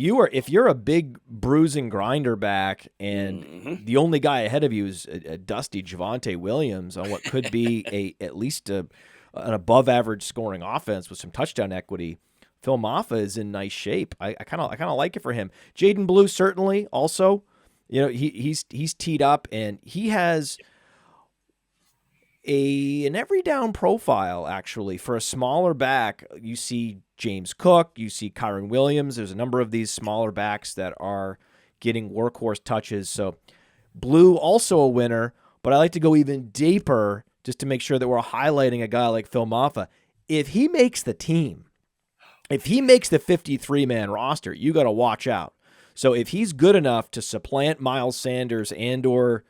you're a big bruising grinder back and the only guy ahead of you is a dusty Javonte Williams on what could be at least an above average scoring offense with some touchdown equity, Phil Maffa is in nice shape. I kind of like it for him. Jaden Blue certainly also, he's teed up and he has an every down profile actually for a smaller back. You see James Cook, you see Kyron Williams. There's a number of these smaller backs that are getting workhorse touches. So Blue also a winner, but I like to go even deeper just to make sure that we're highlighting a guy like Phil Maffa. If he makes the team, if he makes the 53-man roster, you got to watch out. So if he's good enough to supplant Miles Sanders and or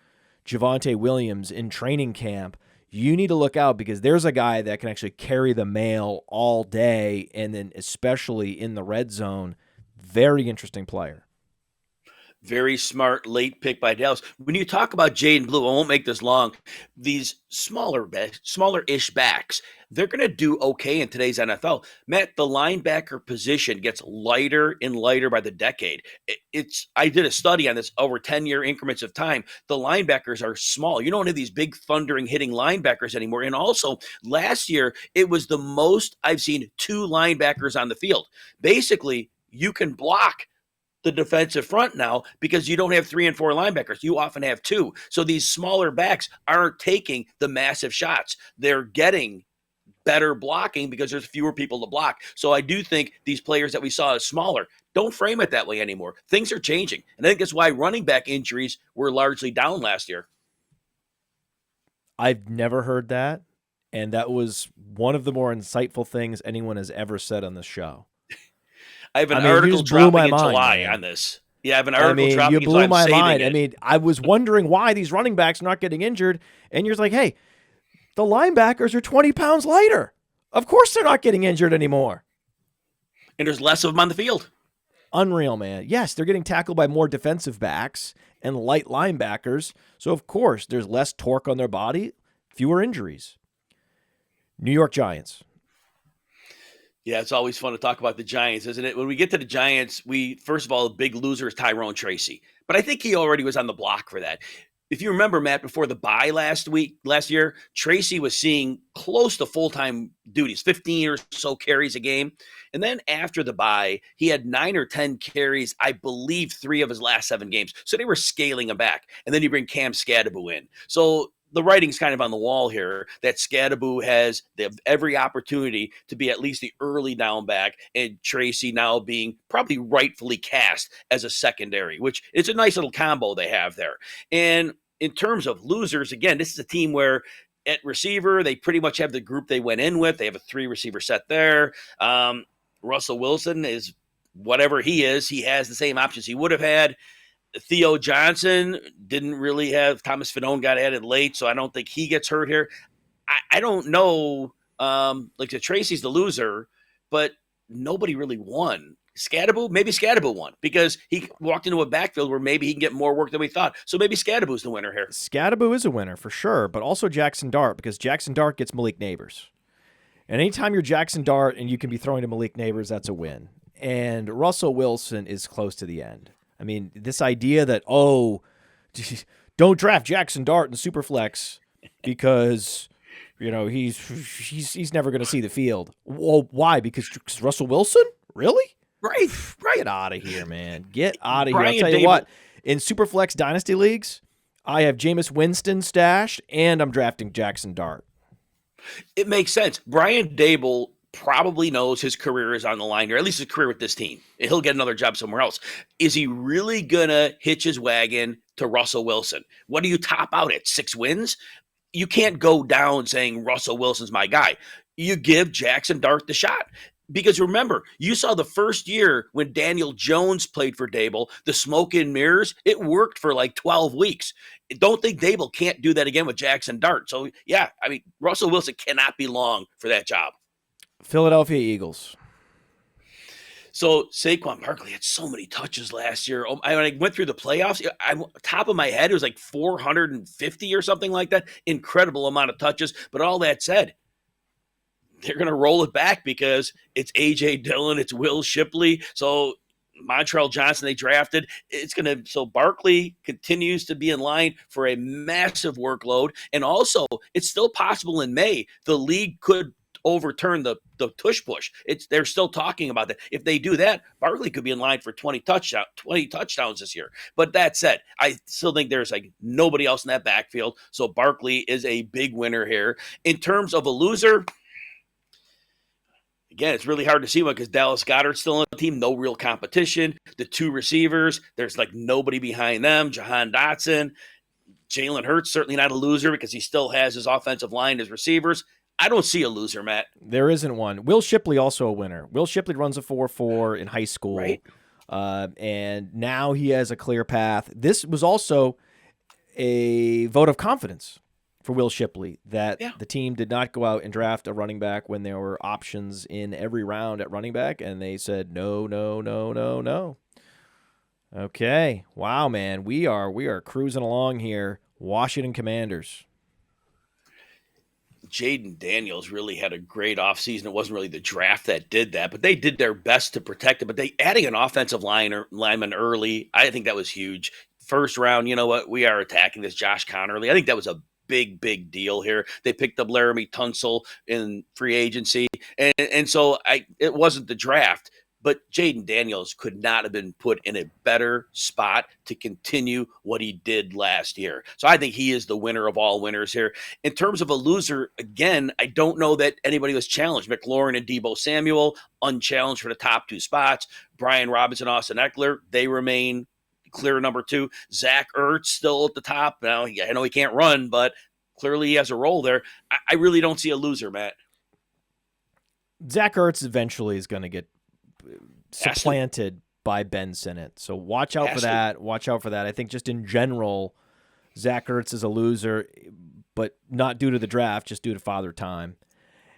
Javonte Williams in training camp, you need to look out because there's a guy that can actually carry the mail all day and then especially in the red zone. Very interesting player. Very smart late pick by Dallas. When you talk about Jaden Blue, I won't make this long. These smaller-ish backs, they're going to do okay in today's NFL. Matt, the linebacker position gets lighter and lighter by the decade. I did a study on this over 10-year increments of time. The linebackers are small. You don't have these big thundering hitting linebackers anymore. And also, last year, it was the most I've seen 2 linebackers on the field. Basically, you can block the defensive front now because you don't have 3 and 4 linebackers. You often have 2. So these smaller backs aren't taking the massive shots. They're getting better blocking because there's fewer people to block. So I do think these players that we saw as smaller, don't frame it that way anymore. Things are changing. And I think that's why running back injuries were largely down last year. I've never heard that. And that was one of the more insightful things anyone has ever said on this show. I have an article dropping in July on this. Yeah, I have an article dropping in July. You blew my mind. I mean, I was wondering why these running backs are not getting injured, and you're like, hey, the linebackers are 20 pounds lighter. Of course they're not getting injured anymore. And there's less of them on the field. Unreal, man. Yes, they're getting tackled by more defensive backs and light linebackers, so of course there's less torque on their body, fewer injuries. New York Giants. Yeah, it's always fun to talk about the Giants, isn't it? When we get to the Giants, first of all, the big loser is Tyrone Tracy. But I think he already was on the block for that. If you remember, Matt, before the bye last year, Tracy was seeing close to full-time duties, 15 or so carries a game. And then after the bye, he had 9 or 10 carries, I believe 3 of his last 7 games. So they were scaling him back. And then you bring Cam Skadaboo in. So the writing's kind of on the wall here that Skadaboo has every opportunity to be at least the early down back, and Tracy now being probably rightfully cast as a secondary, which it's a nice little combo they have there. And in terms of losers, again, this is a team where at receiver, they pretty much have the group they went in with. They have a 3 receiver set there. Russell Wilson is whatever he is. He has the same options he would have had. Theo Johnson didn't really have. Thomas Fidone got added late, so I don't think he gets hurt here. I don't know. Like the Tracy's the loser, but nobody really won. Maybe Scadaboo won because he walked into a backfield where maybe he can get more work than we thought. So maybe Scadaboo's the winner here. Scadaboo is a winner for sure, but also Jackson Dart, because Jackson Dart gets Malik Neighbors. And anytime you're Jackson Dart and you can be throwing to Malik Neighbors, that's a win. And Russell Wilson is close to the end. I mean, this idea that, don't draft Jackson Dart in Superflex because, he's never going to see the field. Well, why? Because Russell Wilson? Really? Right. Get out of here, man. Get out of here. I'll tell you what, in Superflex Dynasty Leagues, I have Jameis Winston stashed, and I'm drafting Jackson Dart. It makes sense. Brian Dable probably knows his career is on the line, or at least his career with this team. He'll get another job somewhere else. Is he really going to hitch his wagon to Russell Wilson? What do you top out at, 6 wins? You can't go down saying Russell Wilson's my guy. You give Jackson Dart the shot. Because remember, you saw the first year when Daniel Jones played for Dable, the smoke and mirrors, it worked for like 12 weeks. Don't think Dable can't do that again with Jackson Dart. So, yeah, I mean, Russell Wilson cannot be long for that job. Philadelphia Eagles. So Saquon Barkley had so many touches last year. When I went through the playoffs, top of my head, it was like 450 or something like that. Incredible amount of touches. But all that said, they're going to roll it back because it's A.J. Dillon, it's Will Shipley. So Montrell Johnson they drafted. So Barkley continues to be in line for a massive workload. And also, it's still possible in May the league could overturn the tush push. They're still talking about that. If they do that, Barkley could be in line for 20 touchdowns this year. But that said, I still think there's like nobody else in that backfield. So Barkley is a big winner here. In terms of a loser, again, it's really hard to see one because Dallas Goedert's still on the team. No real competition. The 2 receivers, there's like nobody behind them. Jahan Dotson. Jalen Hurts, certainly not a loser because he still has his offensive line as receivers. I don't see a loser, Matt. There isn't one. Will Shipley also a winner. Will Shipley runs a 4.4 in high school. Right. And now he has a clear path. This was also a vote of confidence for Will Shipley that the team did not go out and draft a running back when there were options in every round at running back, and they said no. Okay. Wow, man. We are cruising along here. Washington Commanders. Jaden Daniels really had a great offseason. It wasn't really the draft that did that, but they did their best to protect it. But adding an offensive lineman early, I think that was huge. First round, you know what? We are attacking this Josh Connerly. I think that was a big deal here. They picked up Laramie Tunsil in free agency. And so it wasn't the draft, but Jaden Daniels could not have been put in a better spot to continue what he did last year. So I think he is the winner of all winners here. In terms of a loser, again, I don't know that anybody was challenged. McLaurin and Deebo Samuel, unchallenged for the top 2 spots. Brian Robinson, Austin Eckler, they remain clear number 2. Zach Ertz still at the top. Now, I know he can't run, but clearly he has a role there. I really don't see a loser, Matt. Zach Ertz eventually is going to get supplanted by Ben Sinnott. So watch out for that. Watch out for that. I think just in general, Zach Ertz is a loser, but not due to the draft, just due to father time.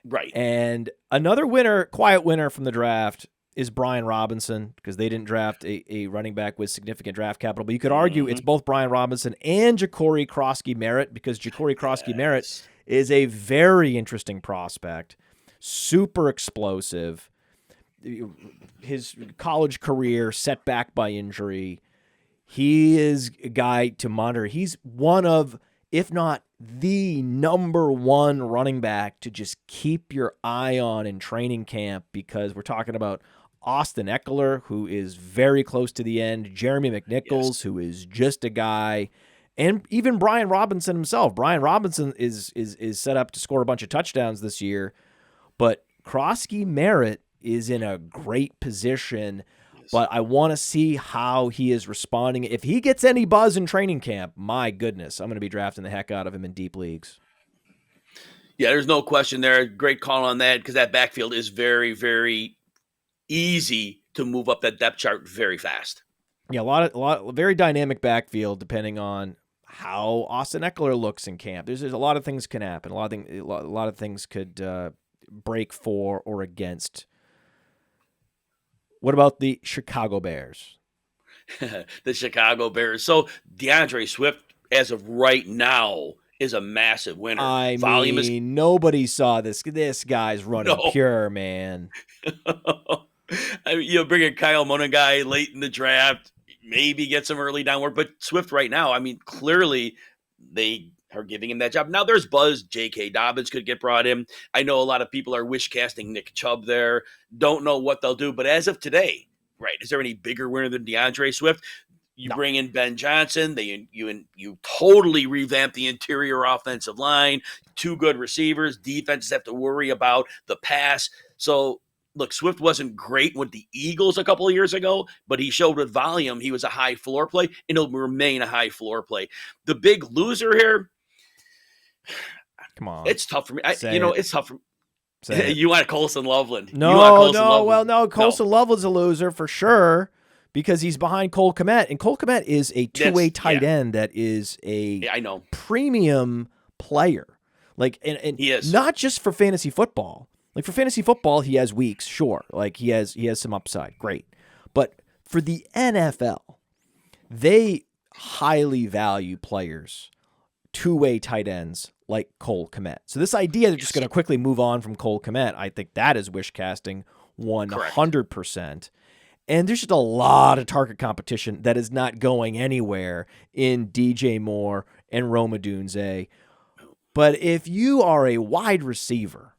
Right. And another winner, quiet winner from the draft, is Brian Robinson, because they didn't draft a running back with significant draft capital. But you could argue it's both Brian Robinson and Ja'Cory Krosky-Merritt, because Ja'Cory Krosky-Merritt is a very interesting prospect, super explosive. His college career set back by injury. He is a guy to monitor. He's one of, if not the number 1 running back to just keep your eye on in training camp, because we're talking about Austin Eckler, who is very close to the end, Jeremy McNichols, who is just a guy, and even Brian Robinson himself. Brian Robinson is set up to score a bunch of touchdowns this year, but Krosky-Merritt is in a great position, but I want to see how he is responding. If he gets any buzz in training camp, my goodness, I'm going to be drafting the heck out of him in deep leagues. Yeah, there's no question there. Great call on that, because that backfield is very, very easy to move up that depth chart very fast. Yeah, a lot, very dynamic backfield depending on how Austin Eckler looks in camp. There's a lot of things can happen. A lot of things could break for or against. What about the Chicago Bears? The Chicago Bears. So DeAndre Swift, as of right now, is a massive winner. I mean, nobody saw this. This guy's running pure, man. I mean, bring a Kyle Monaghan late in the draft, maybe get some early downward, but Swift right now, I mean, clearly they are giving him that job. Now there's buzz. J.K. Dobbins could get brought in. I know a lot of people are wish casting Nick Chubb there. Don't know what they'll do, but as of today, right, is there any bigger winner than DeAndre Swift? You bring in Ben Johnson. You totally revamp the interior offensive line. 2 good receivers. Defenses have to worry about the pass. So, look, Swift wasn't great with the Eagles a couple of years ago, but he showed with volume he was a high floor play, and he'll remain a high floor play. The big loser here, come on, it's tough for me. It's tough for me. You want Colson Loveland? Colson Loveland's a loser for sure. Because he's behind Cole Kmet, and Cole Kmet is a two-way tight end that is a premium player. Like, and he is not just for fantasy football. Like for fantasy football, he has weeks, sure. Like he has some upside, great. But for the NFL, they highly value players, two-way tight ends like Cole Kmet. So this idea they're just going to quickly move on from Cole Kmet, I think that is wish casting 100%. And there's just a lot of target competition that is not going anywhere in DJ Moore and Rome Odunze. But if you are a wide receiver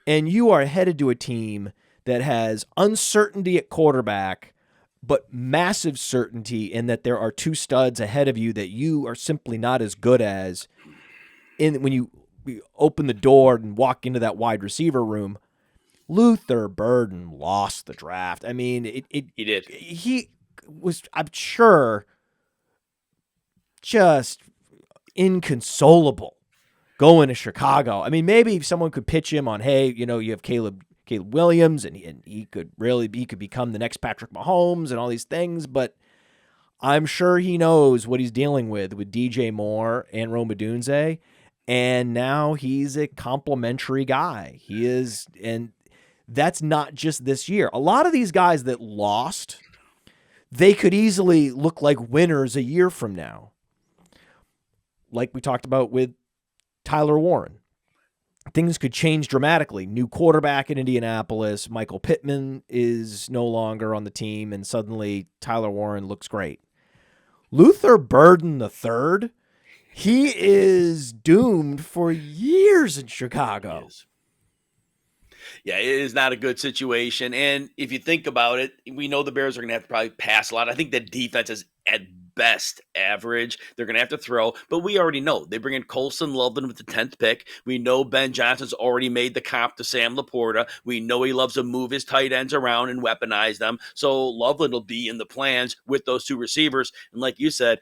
and you are headed to a team that has uncertainty at quarterback, but massive certainty in that there are 2 studs ahead of you that you are simply not as good as, when you open the door and walk into that wide receiver room, Luther Burden lost the draft. I mean, he did. He was, I'm sure, just inconsolable going to Chicago. I mean, maybe if someone could pitch him on, hey, you have Caleb Williams, and he could become the next Patrick Mahomes and all these things, but I'm sure he knows what he's dealing with DJ Moore and Rome Odunze, and now he's a complimentary guy. He is, and that's not just this year. A lot of these guys that lost, they could easily look like winners a year from now. Like we talked about with Tyler Warren. Things could change dramatically. New quarterback in Indianapolis. Michael Pittman is no longer on the team, and suddenly Tyler Warren looks great. Luther Burden III, he is doomed for years in Chicago. Yeah, it is not a good situation. And if you think about it, we know the Bears are going to have to probably pass a lot. I think the defense is at best average. They're going to have to throw, but we already know they bring in Colson Loveland with the 10th pick. We know Ben Johnson's already made the comp to Sam Laporta. We know he loves to move his tight ends around and weaponize them. So Loveland will be in the plans with those 2 receivers. And like you said,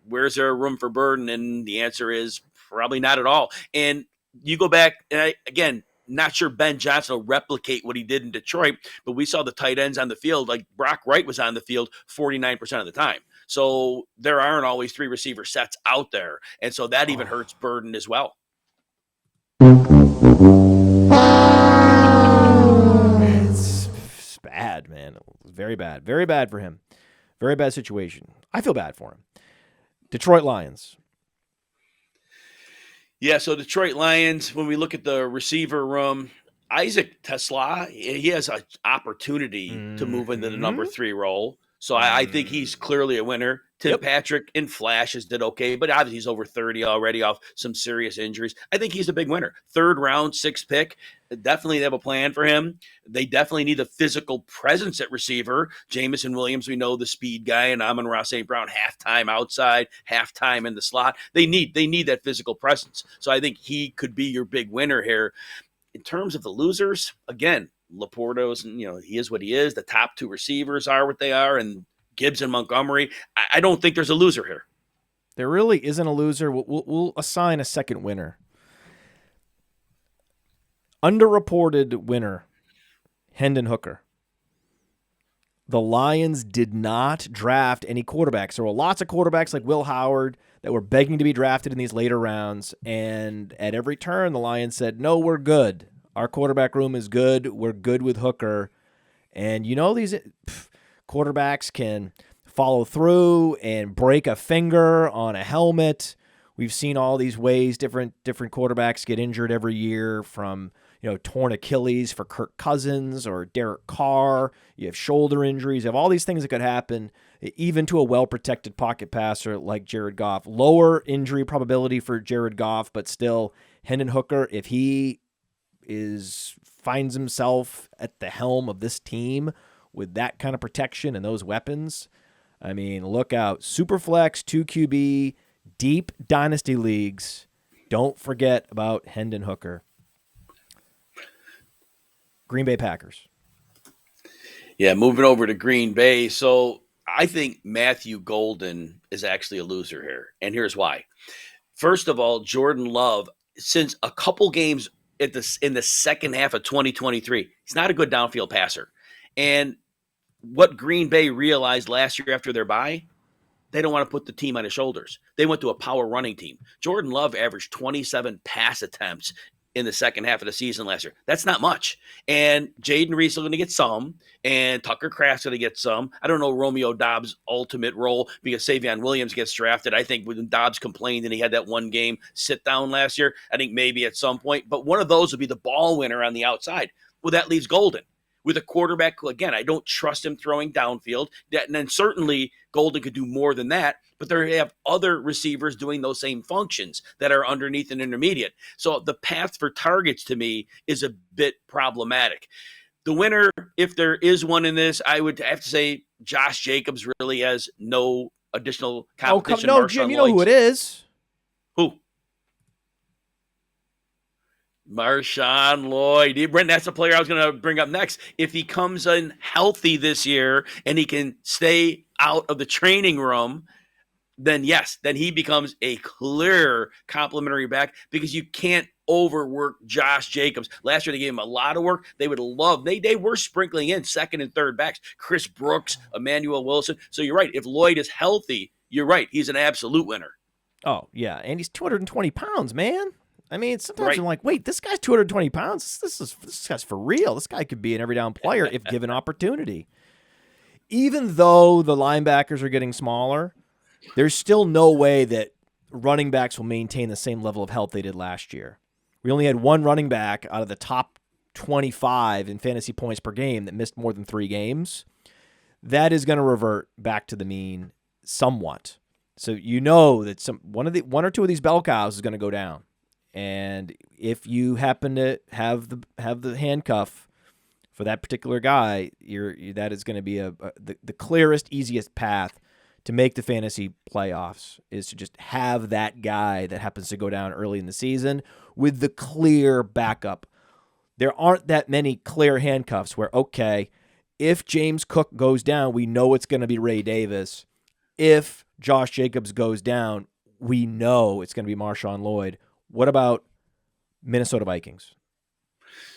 where's there room for Burden? And the answer is probably not at all. And you go back, and not sure Ben Johnson will replicate what he did in Detroit, but we saw the tight ends on the field. Like Brock Wright was on the field 49% of the time. So there aren't always 3 receiver sets out there. And so that even hurts Burden as well. It's bad, man. Very bad. Very bad for him. Very bad situation. I feel bad for him. Detroit Lions. Yeah, so Detroit Lions, when we look at the receiver room, Isaac Tesla, he has an opportunity to move into the number 3 role. So I think he's clearly a winner. Tim Patrick in flashes did okay, but obviously he's over 30 already off some serious injuries. I think he's a big winner. 3rd round, 6th pick. Definitely they have a plan for him. They definitely need a physical presence at receiver. Jamison Williams, we know the speed guy, and Amon-Ra St. Brown, halftime outside, halftime in the slot. They need that physical presence. So I think he could be your big winner here. In terms of the losers, again, Laporta's, he is what he is. The top 2 receivers are what they are, and Gibbs and Montgomery. I don't think there's a loser here. There really isn't a loser. We'll assign a second winner. Underreported winner, Hendon Hooker. the Lions did not draft any quarterbacks. There were lots of quarterbacks like Will Howard that were begging to be drafted in these later rounds, and at every turn, the Lions said, no, we're good. Our quarterback room is good. We're good with Hooker. And these quarterbacks can follow through and break a finger on a helmet. We've seen all these ways different quarterbacks get injured every year, from torn Achilles for Kirk Cousins or Derek Carr. You have shoulder injuries. You have all these things that could happen, even to a well-protected pocket passer like Jared Goff. Lower injury probability for Jared Goff, but still, Hendon Hooker, if he finds himself at the helm of this team with that kind of protection and those weapons, I mean, look out. Superflex, 2 QB, deep dynasty leagues. Don't forget about Hendon Hooker. Green Bay Packers. Yeah, moving over to Green Bay. So I think Matthew Golden is actually a loser here, and here's why. First of all, Jordan Love, since a couple games in the second half of 2023, he's not a good downfield passer. And what Green Bay realized last year after their bye, they don't want to put the team on his shoulders. They went to a power running team. Jordan Love averaged 27 pass attempts in the second half of the season last year. That's not much. And Jaden Reese is going to get some, and Tucker Kraft's going to get some. I don't know Romeo Dobbs' ultimate role because Savion Williams gets drafted. I think when Dobbs complained and he had that one game sit down last year, I think maybe at some point. But one of those would be the ball winner on the outside. Well, that leaves Golden with a quarterback who, again, I don't trust him throwing downfield. And then certainly Golden could do more than that, but they have other receivers doing those same functions that are underneath and intermediate. So the path for targets to me is a bit problematic. The winner, if there is one in this, I would have to say Josh Jacobs really has no additional competition. No, Jim, you know who it is. Who? Marshawn Lloyd. Brent, that's the player I was going to bring up next. If he comes in healthy this year and he can stay out of the training room, then yes, then he becomes a clear complimentary back because you can't overwork Josh Jacobs. Last year they gave him a lot of work. They were sprinkling in second and third backs, Chris Brooks, Emmanuel Wilson. So you're right. If Lloyd is healthy, you're right. He's an absolute winner. Oh, yeah. And he's 220 pounds, man. I mean, sometimes Right. I'm like, wait, this guy's 220 pounds. This guy's for real. This guy could be an every down player if given opportunity. Even though the linebackers are getting smaller, there's still no way that running backs will maintain the same level of health they did last year. We only had one running back out of the top 25 in fantasy points per game that missed more than 3 games. That is going to revert back to the mean somewhat. So you know that one or two of these bell cows is going to go down. And if you happen to have the handcuff for that particular guy, that is going to be the clearest, easiest path to make the fantasy playoffs, is to just have that guy that happens to go down early in the season with the clear backup. There aren't that many clear handcuffs where, okay, if James Cook goes down, we know it's going to be Ray Davis. If Josh Jacobs goes down, we know it's going to be Marshawn Lloyd. What about Minnesota Vikings?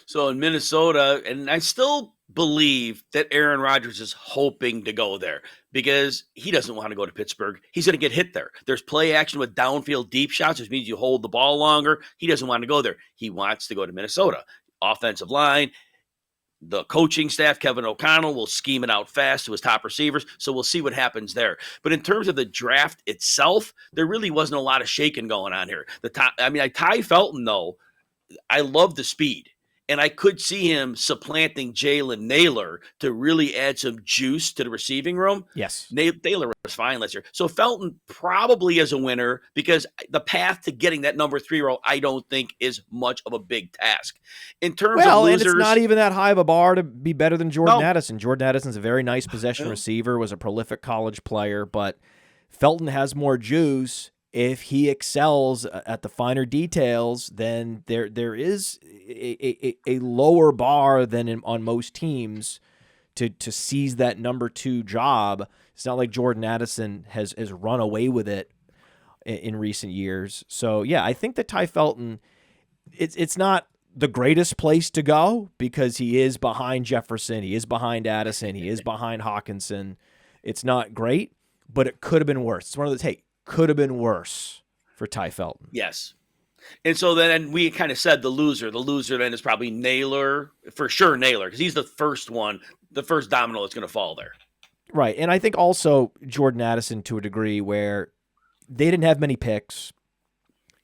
So in Minnesota, and I still believe that Aaron Rodgers is hoping to go there because he doesn't want to go to Pittsburgh. He's going to get hit there. There's play action with downfield deep shots, which means you hold the ball longer. He doesn't want to go there. He wants to go to Minnesota. Offensive line, the coaching staff, Kevin O'Connell, will scheme it out fast to his top receivers, so we'll see what happens there. But in terms of the draft itself, there really wasn't a lot of shaking going on here. Ty Felton, though, I love the speed. And I could see him supplanting Jalen Naylor to really add some juice to the receiving room. Yes. Naylor was fine last year. So Felton probably is a winner because the path to getting that number 3 role, I don't think is much of a big task. In terms of losers, and it's not even that high of a bar to be better than Jordan Addison. Jordan Addison's a very nice possession receiver, was a prolific college player, but Felton has more juice. If he excels at the finer details, then there is a lower bar than on most teams to seize that number 2 job. It's not like Jordan Addison has run away with it in recent years. So, yeah, I think that Ty Felton, it's not the greatest place to go because he is behind Jefferson, he is behind Addison, he is behind Hawkinson. It's not great, but it could have been worse. It's one of those, hey, could have been worse for Ty Felton. Yes. And so then we kind of said the loser. The loser then is probably Naylor, for sure Naylor, because he's the first one, the first domino that's going to fall there. Right, and I think also Jordan Addison to a degree where they didn't have many picks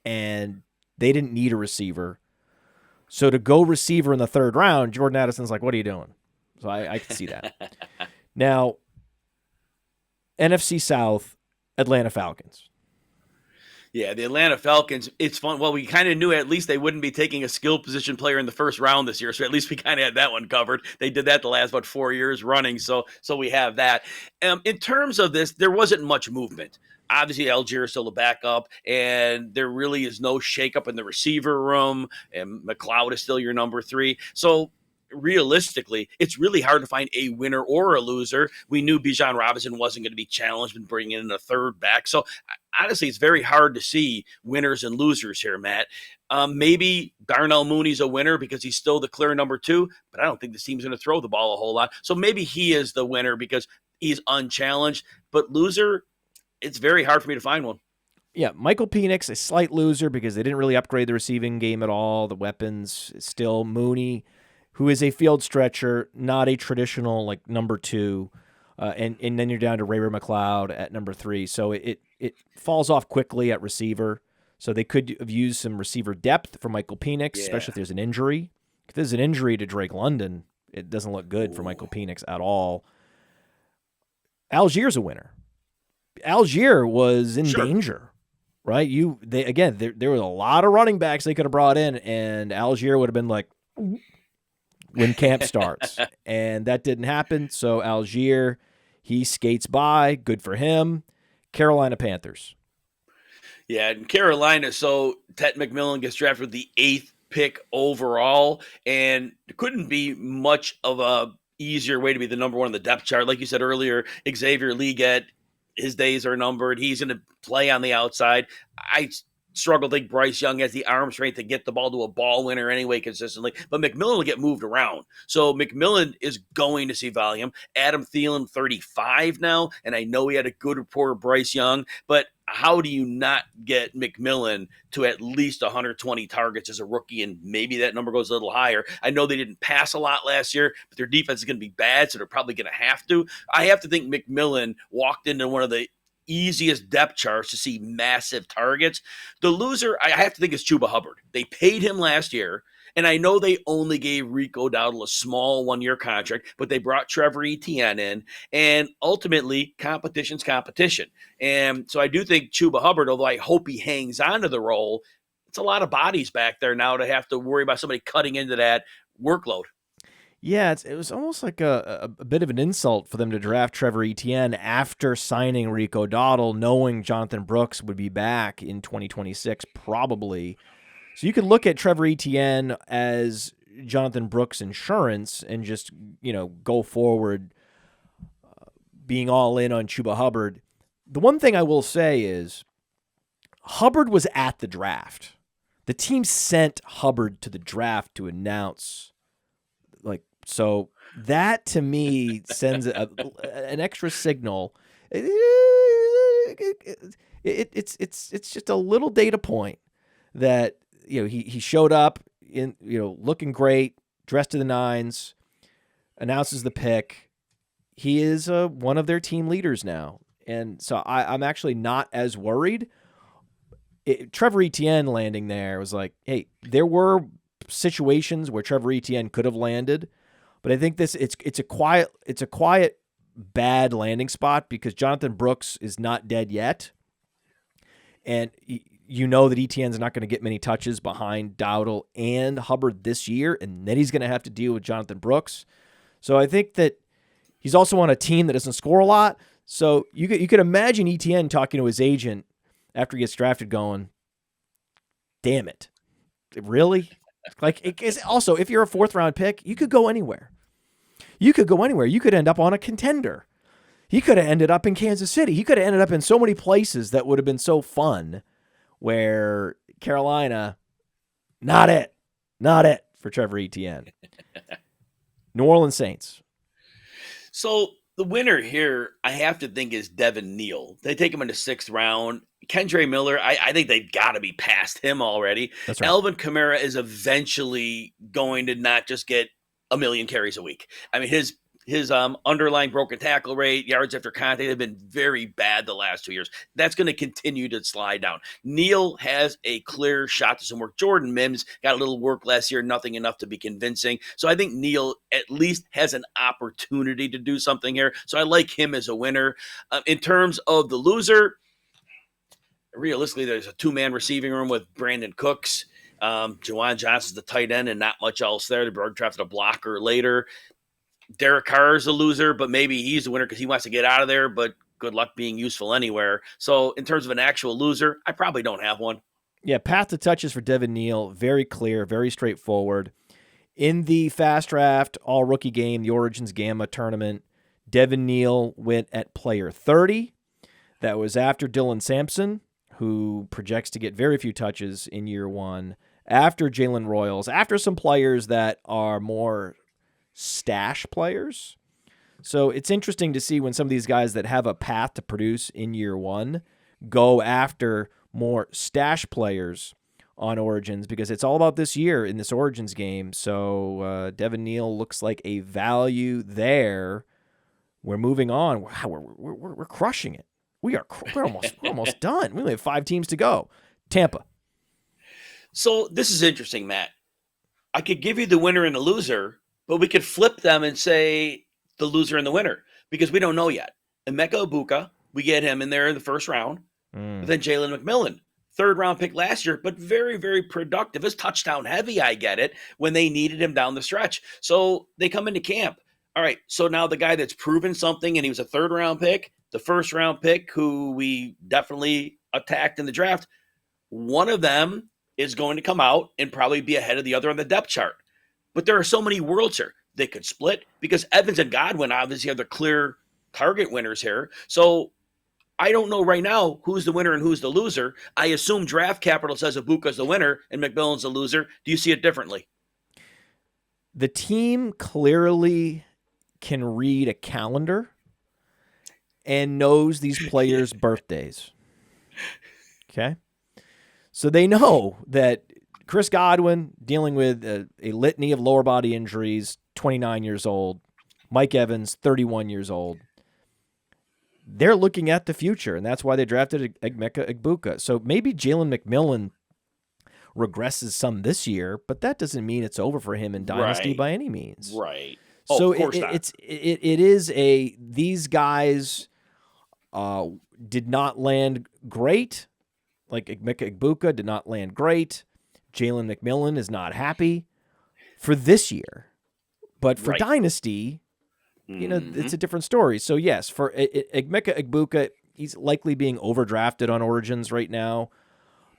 and they didn't need a receiver. So to go receiver in the third round, Jordan Addison's like, what are you doing? So I can see that. Now, NFC South, Atlanta Falcons. Yeah, the Atlanta Falcons, it's fun. Well, we kind of knew at least they wouldn't be taking a skill position player in the first round this year, so at least we kind of had that one covered. They did that the last, 4 years running, so we have that. In terms of this, there wasn't much movement. Obviously, Algier is still the backup, and there really is no shakeup in the receiver room, and McLeod is still your number 3. So realistically, it's really hard to find a winner or a loser. We knew Bijan Robinson wasn't going to be challenged and bringing in a third back. So honestly, it's very hard to see winners and losers here, Matt. Maybe Darnell Mooney's a winner because he's still the clear number 2, but I don't think this team's going to throw the ball a whole lot. So maybe he is the winner because he's unchallenged. But loser, it's very hard for me to find one. Yeah, Michael Penix, a slight loser because they didn't really upgrade the receiving game at all. The weapons, still Mooney, who is a field stretcher, not a traditional like number 2. And then you're down to Ray McLeod at number 3. So it falls off quickly at receiver. So they could have used some receiver depth for Michael Penix, especially if there's an injury. If there's an injury to Drake London, it doesn't look good for Michael Penix at all. Algier's a winner. Algier was in danger, right? There was a lot of running backs they could have brought in, and Algier would have been like, when camp starts. And that didn't happen. So Algier, he skates by. Good for him. Carolina Panthers. Yeah, in Carolina, so Ted McMillan gets drafted with the 8th pick overall, and it couldn't be much of a easier way to be the number 1 on the depth chart. Like you said earlier, Xavier Leggett, his days are numbered. He's going to play on the outside. I struggle to think Bryce Young has the arm strength to get the ball to a ball winner anyway consistently, but McMillan will get moved around. So McMillan is going to see volume. Adam Thielen, 35 now, and I know he had a good rapport with Bryce Young, but how do you not get McMillan to at least 120 targets as a rookie, and maybe that number goes a little higher? I know they didn't pass a lot last year, but their defense is going to be bad, so they're probably going to have to. I have to think McMillan walked into one of the easiest depth charts to see massive targets. The loser, I have to think, is Chuba Hubbard. They paid him last year, and I know they only gave Rico Dowdle a small 1-year contract, but they brought Trevor Etienne in, and ultimately, competition's competition. And so I do think Chuba Hubbard, although I hope he hangs on to the role, it's a lot of bodies back there now to have to worry about somebody cutting into that workload. Yeah, it was almost like a bit of an insult for them to draft Trevor Etienne after signing Rico Dowdle, knowing Jonathan Brooks would be back in 2026 probably. So you could look at Trevor Etienne as Jonathan Brooks' insurance and just, go forward being all in on Chuba Hubbard. The one thing I will say is Hubbard was at the draft. The team sent Hubbard to the draft to announce. So that to me sends an extra signal. It's just a little data point that he showed up in looking great, dressed to the nines, announces the pick. He is one of their team leaders now, and so I'm actually not as worried. Trevor Etienne landing there was like, hey, there were situations where Trevor Etienne could have landed. But I think it's a quiet bad landing spot because Jonathan Brooks is not dead yet. And you know that Etienne's not going to get many touches behind Dowdle and Hubbard this year, and then he's going to have to deal with Jonathan Brooks. So I think that he's also on a team that doesn't score a lot. So you could imagine Etienne talking to his agent after he gets drafted going, damn it, really? Also, if you're a 4th-round pick, you could go anywhere. You could end up on a contender. He could have ended up in Kansas City. He could have ended up in so many places that would have been so fun where Carolina, not it. for Trevor Etienne. New Orleans Saints. So the winner here, I have to think, is Devin Neal. They take him in the 6th round. Kendre Miller, I think they've got to be past him already. That's right. Alvin Kamara is eventually going to not just get a million carries a week. I mean, his underlying broken tackle rate, yards after contact have been very bad the last 2 years. That's going to continue to slide down. Neal has a clear shot to some work. Jordan Mims got a little work last year, nothing enough to be convincing. So I think Neal at least has an opportunity to do something here. So I like him as a winner. In terms of the loser, realistically, there's a 2-man receiving room with Brandon Cooks. Juwan Johnson's the tight end and not much else there. The Bird drafted a blocker later. Derek Carr is a loser, but maybe he's the winner because he wants to get out of there, but good luck being useful anywhere. So in terms of an actual loser, I probably don't have one. Yeah, path to touches for Devin Neal, very clear, very straightforward. In the fast draft, all-rookie game, the Origins Gamma tournament, Devin Neal went at player 30. That was after Dylan Sampson, who projects to get very few touches in year 1, after Jalen Royals, after some players that are more stash players. So it's interesting to see when some of these guys that have a path to produce in year 1 go after more stash players on Origins, because it's all about this year in this Origins game. So Devin Neal looks like a value there. We're moving on. Wow, we're crushing it. We're almost done. We only have 5 teams to go. Tampa. So this is interesting, Matt. I could give you the winner and the loser, but we could flip them and say the loser and the winner because we don't know yet. Emeka Egbuka, we get him in there in the 1st round. But then Jalen McMillan, 3rd round pick last year, but very, very productive. It's touchdown heavy, I get it, when they needed him down the stretch. So they come into camp. All right, so now the guy that's proven something, and he was a 3rd round pick, the 1st round pick who we definitely attacked in the draft, one of them is going to come out and probably be ahead of the other on the depth chart. But there are so many worlds here. They could split because Evans and Godwin obviously are the clear target winners here. So I don't know right now who's the winner and who's the loser. I assume draft capital says Ibuka's the winner and McMillan's the loser. Do you see it differently? The team clearly can read a calendar and knows these players' birthdays. Okay? So they know that Chris Godwin, dealing with a litany of lower body injuries, 29 years old. Mike Evans, 31 years old. They're looking at the future, and that's why they drafted Emeka Egbuka. So maybe Jalen McMillan regresses some this year, but that doesn't mean it's over for him in Dynasty by any means. Right. So of course not. It is these guys did not land great. Like Emeka Egbuka did not land great. Jalen McMillan is not happy for this year. But for Dynasty, it's a different story. So, yes, for Emeka Egbuka, he's likely being overdrafted on Origins right now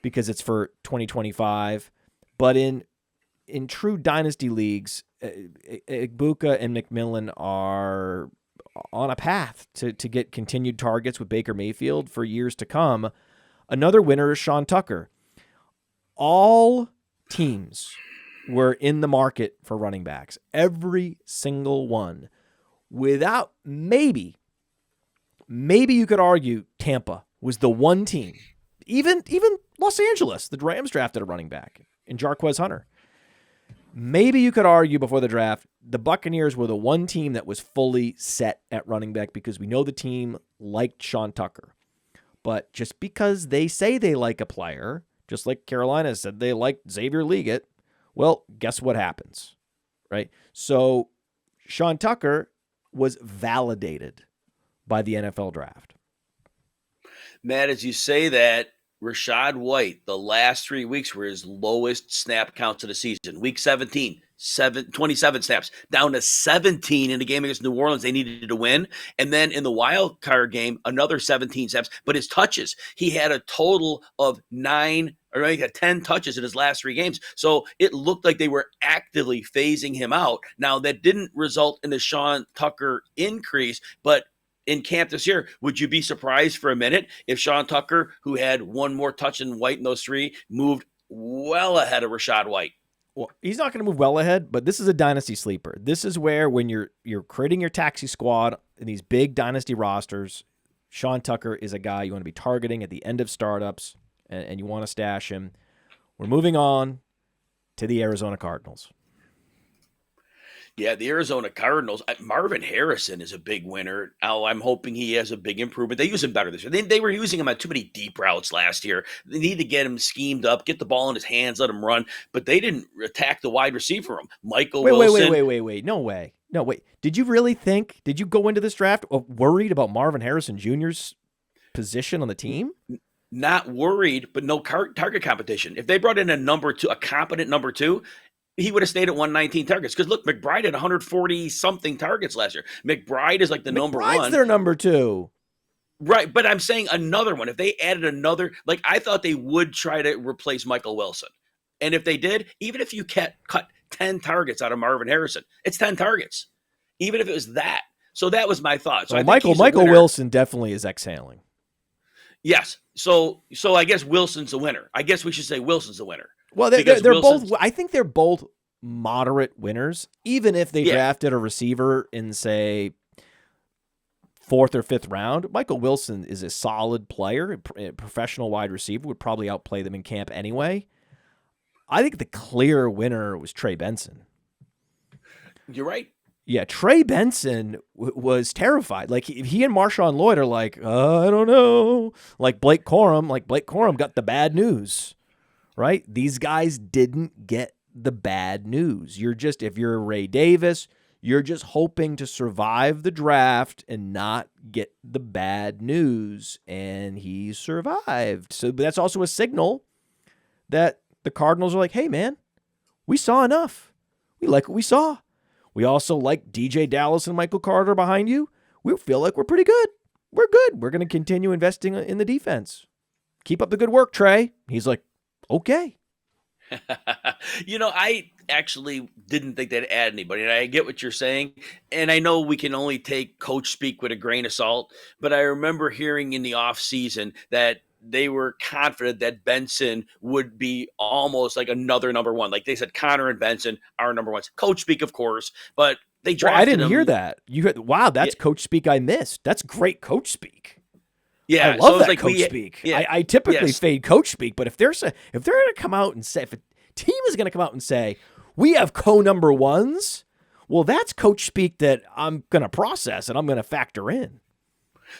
because it's for 2025. But in true Dynasty leagues, Egbuka and McMillan are on a path to get continued targets with Baker Mayfield for years to come. Another winner is Sean Tucker. All teams were in the market for running backs. Every single one. Without maybe you could argue Tampa was the one team. Even Los Angeles, the Rams drafted a running back in Jarquez Hunter. Maybe you could argue before the draft, the Buccaneers were the one team that was fully set at running back because we know the team liked Sean Tucker. But just because they say they like a player, just like Carolina said they liked Xavier Leggett, well, guess what happens, right? So Sean Tucker was validated by the NFL draft. Matt, as you say that, Rachaad White, the last 3 weeks were his lowest snap counts of the season. Week 17, 27 snaps, down to 17 in the game against New Orleans. They needed to win. And then in the wild card game, another 17 snaps. But his touches, he had a total of 10 touches in his last 3 games. So it looked like they were actively phasing him out. Now, that didn't result in the Sean Tucker increase, but in camp this year, would you be surprised for a minute if Sean Tucker, who had one more touch than White in those 3, moved well ahead of Rachaad White? Well, he's not going to move well ahead, but this is a dynasty sleeper. This is where when you're creating your taxi squad in these big dynasty rosters, Sean Tucker is a guy you want to be targeting at the end of startups, and you want to stash him. We're moving on to the Arizona Cardinals. Yeah, the Arizona Cardinals. Marvin Harrison is a big winner. Now, I'm hoping he has a big improvement. They use him better this year. They were using him on too many deep routes last year. They need to get him schemed up, get the ball in his hands, let him run. But they didn't attack the wide receiver room. Michael Wilson. Wait. No way. Did you really think, did you go into this draft worried about Marvin Harrison Jr.'s position on the team? Not worried, but no target competition. If they brought in a competent number two, he would have stayed at 119 targets. Because look, McBride had 140-something targets last year. McBride is like the number one. McBride's their number two. Right, but I'm saying another one. If they added another, like I thought they would try to replace Michael Wilson. And if they did, even if you cut 10 targets out of Marvin Harrison, it's 10 targets. Even if it was that. So that was my thought. So Michael Wilson definitely is exhaling. Yes. So I guess Wilson's the winner. I guess we should say Wilson's the winner. Well, they're both. I think they're both moderate winners. Even if they drafted a receiver in, say, 4th or 5th round, Michael Wilson is a solid player. A professional wide receiver would probably outplay them in camp anyway. I think the clear winner was Trey Benson. You're right. Yeah, Trey Benson was terrified. Like he and Marshawn Lloyd are like, I don't know. Like Blake Corum got the bad news. Right? These guys didn't get the bad news. If you're Ray Davis, you're just hoping to survive the draft and not get the bad news. And he survived. So that's also a signal that the Cardinals are like, hey, man, we saw enough. We like what we saw. We also like DJ Dallas and Michael Carter behind you. We feel like we're pretty good. We're good. We're going to continue investing in the defense. Keep up the good work, Trey. He's like, okay. I actually didn't think they'd add anybody. And I get what you're saying. And I know we can only take coach speak with a grain of salt. But I remember hearing in the offseason that they were confident that Benson would be almost like another number one. Like they said, Connor and Benson are number ones. Coach speak, of course. But they drafted I didn't hear that. You heard, wow, that's coach speak I missed. That's great coach speak. Yeah, I love that coach speak. Yeah, I typically fade coach speak, but if they're going to come out and say, if a team is going to come out and say, we have number ones, well, that's coach speak that I'm going to process and I'm going to factor in.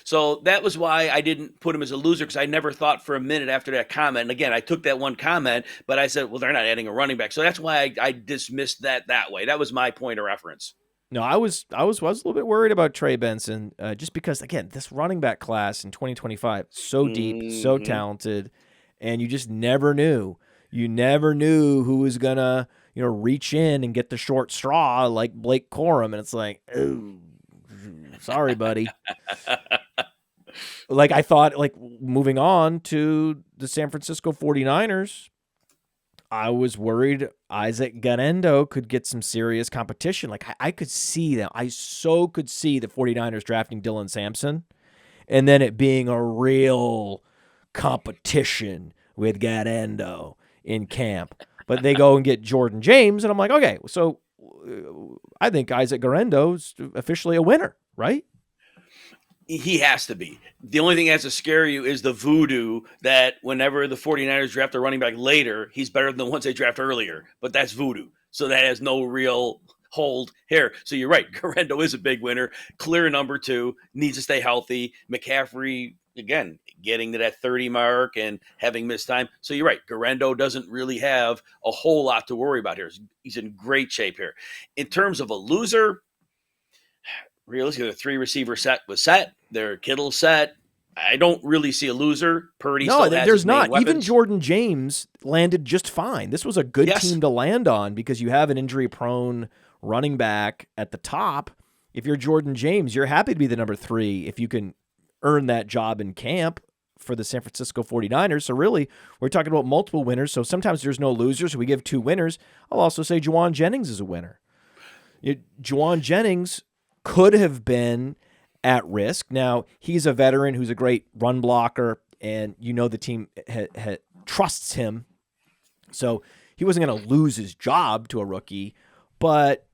So that was why I didn't put him as a loser, because I never thought for a minute after that comment. And again, I took that one comment, but I said, well, they're not adding a running back. So that's why I dismissed that way. That was my point of reference. No, I was a little bit worried about Trey Benson, just because, again, this running back class in 2025, so deep, so talented, and you just never knew. You never knew who was going to, reach in and get the short straw like Blake Corum, and it's like, oh, sorry, buddy. Like I thought, like moving on to the San Francisco 49ers, I was worried Isaac Garendo could get some serious competition. Like I could see them. I so could see the 49ers drafting Dylan Sampson and then it being a real competition with Garendo in camp. But they go and get Jordan James, and I'm like, okay, so I think Isaac Garendo's officially a winner, right? He has to be. The only thing that has to scare you is the voodoo that whenever the 49ers draft a running back later, he's better than the ones they draft earlier. But that's voodoo. So that has no real hold here. So you're right. Garendo is a big winner. Clear number two. Needs to stay healthy. McCaffrey, again, getting to that 30 mark and having missed time. So you're right. Garendo doesn't really have a whole lot to worry about here. He's in great shape here. In terms of a loser, realistically, the 3-receiver set was set. Their Kittle set. I don't really see a loser. Purdy still has there's not. weapons. Even Jordan James landed just fine. This was a good team to land on because you have an injury-prone running back at the top. If you're Jordan James, you're happy to be the number 3 if you can earn that job in camp for the San Francisco 49ers. So really, we're talking about multiple winners. So sometimes there's no losers. So we give 2 winners. I'll also say Juwan Jennings is a winner. Juwan Jennings could have been at risk. Now, he's a veteran who's a great run blocker, and the team trusts him. So he wasn't going to lose his job to a rookie, but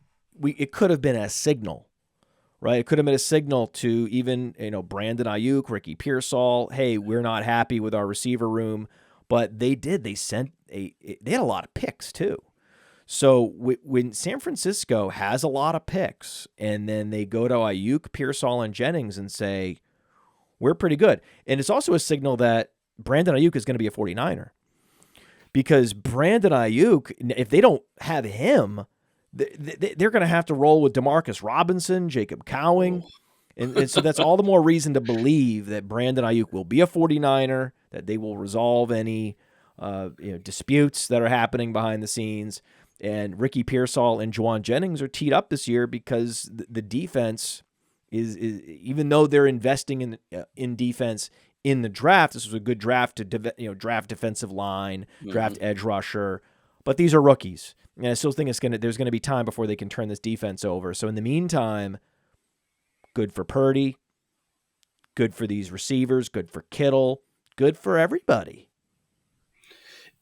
it could have been a signal, right? It could have been a signal to even, Brandon Ayuk, Ricky Pearsall, hey, we're not happy with our receiver room, but they did. They had a lot of picks too. So when San Francisco has a lot of picks and then they go to Ayuk, Pearsall, and Jennings and say, we're pretty good. And it's also a signal that Brandon Ayuk is going to be a 49er. Because Brandon Ayuk, if they don't have him, they're going to have to roll with Demarcus Robinson, Jacob Cowing. And so that's all the more reason to believe that Brandon Ayuk will be a 49er, that they will resolve any disputes that are happening behind the scenes. And Ricky Pearsall and Juwan Jennings are teed up this year because the defense is even though they're investing in defense in the draft, this was a good draft to draft defensive line, draft edge rusher, but these are rookies, and I still think there's going to be time before they can turn this defense over. So in the meantime, good for Purdy, good for these receivers, good for Kittle, good for everybody.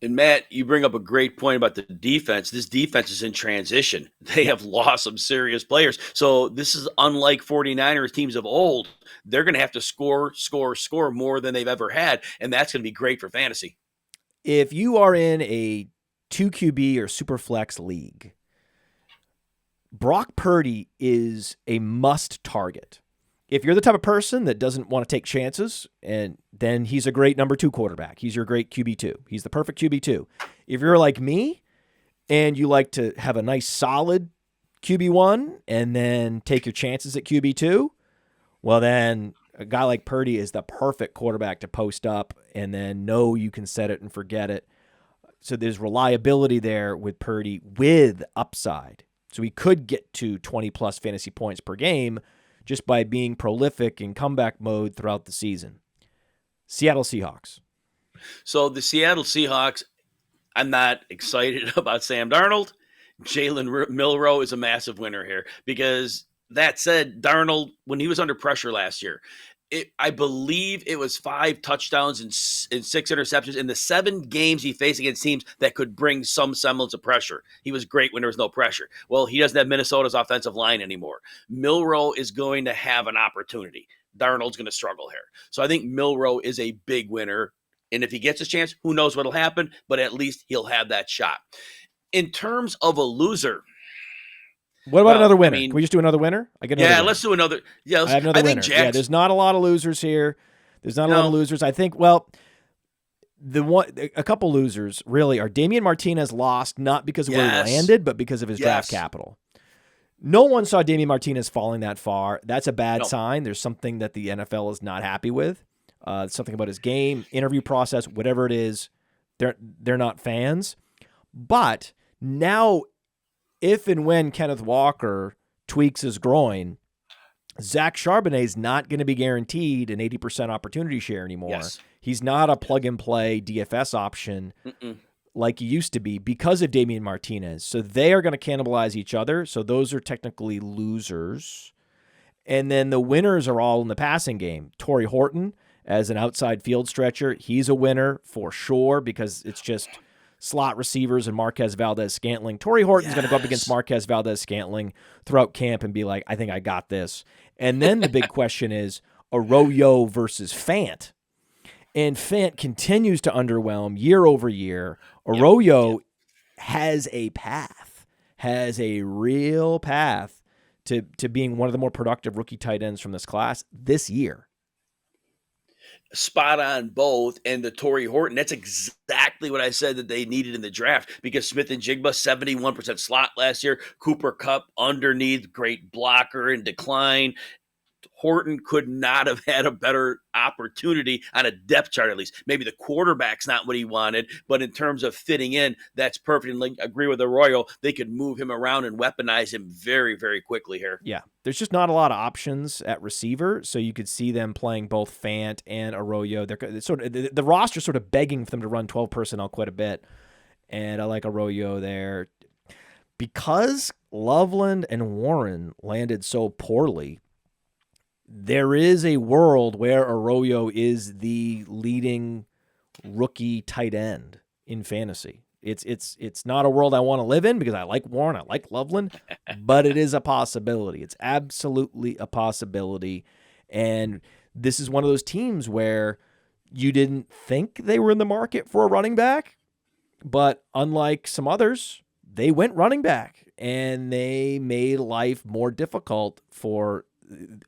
And Matt, you bring up a great point about the defense. This defense is in transition. They have lost some serious players. So this is unlike 49ers teams of old. They're going to have to score more than they've ever had, and that's going to be great for fantasy. If you are in a 2QB or Superflex league, Brock Purdy is a must target. If you're the type of person that doesn't want to take chances, and then he's a great number 2 quarterback. He's your great QB2. He's the perfect QB2. If you're like me and you like to have a nice solid QB1 and then take your chances at QB2, well, then a guy like Purdy is the perfect quarterback to post up and then know you can set it and forget it. So there's reliability there with Purdy with upside. So he could get to 20-plus fantasy points per game just by being prolific in comeback mode throughout the season. Seattle Seahawks. So the Seattle Seahawks, I'm not excited about Sam Darnold. Jalen Milroe is a massive winner here because that said, Darnold, when he was under pressure last year, I believe it was 5 touchdowns and 6 interceptions in the 7 games he faced against teams that could bring some semblance of pressure. He was great when there was no pressure. Well, he doesn't have Minnesota's offensive line anymore. Milroe is going to have an opportunity. Darnold's going to struggle here. So I think Milroe is a big winner. And if he gets his chance, who knows what'll happen, but at least he'll have that shot. In terms of a loser, what about another winner? Can we just do another winner? Let's do another. Yeah, I have another winner. There's not a lot of losers here. There's not a lot of losers. I think, a couple losers really are Damian Martinez lost not because of where he landed, but because of his draft capital. No one saw Damian Martinez falling that far. That's a bad sign. There's something that the NFL is not happy with. Something about his game, interview process, whatever it is. They're not fans. But now, if and when Kenneth Walker tweaks his groin, Zach Charbonnet is not going to be guaranteed an 80% opportunity share anymore. Yes. He's not a plug-and-play DFS option like he used to be because of Damian Martinez. So they are going to cannibalize each other. So those are technically losers. And then the winners are all in the passing game. Torrey Horton as an outside field stretcher, he's a winner for sure because it's just slot receivers and Marquez Valdez-Scantling. Torrey Horton's going to go up against Marquez Valdez-Scantling throughout camp and be like, I think I got this. And then the big question is Arroyo versus Fant. And Fant continues to underwhelm year over year. Arroyo has a real path to being one of the more productive rookie tight ends from this class this year. Spot on both. And the Torrey Horton, that's exactly what I said that they needed in the draft because Smith and Jigba, 71% slot last year. Cooper Kupp underneath, great blocker in decline. Horton could not have had a better opportunity on a depth chart, at least. Maybe the quarterback's not what he wanted, but in terms of fitting in, that's perfect. And I agree with Arroyo. They could move him around and weaponize him very, very quickly here. Yeah, there's just not a lot of options at receiver, so you could see them playing both Fant and Arroyo. They're sort of the roster's sort of begging for them to run 12 personnel quite a bit, and I like Arroyo there. Because Loveland and Warren landed so poorly, there is a world where Arroyo is the leading rookie tight end in fantasy. It's not a world I want to live in because I like Warren, I like Loveland, but it is a possibility. It's absolutely a possibility. And this is one of those teams where you didn't think they were in the market for a running back, but unlike some others, they went running back and they made life more difficult for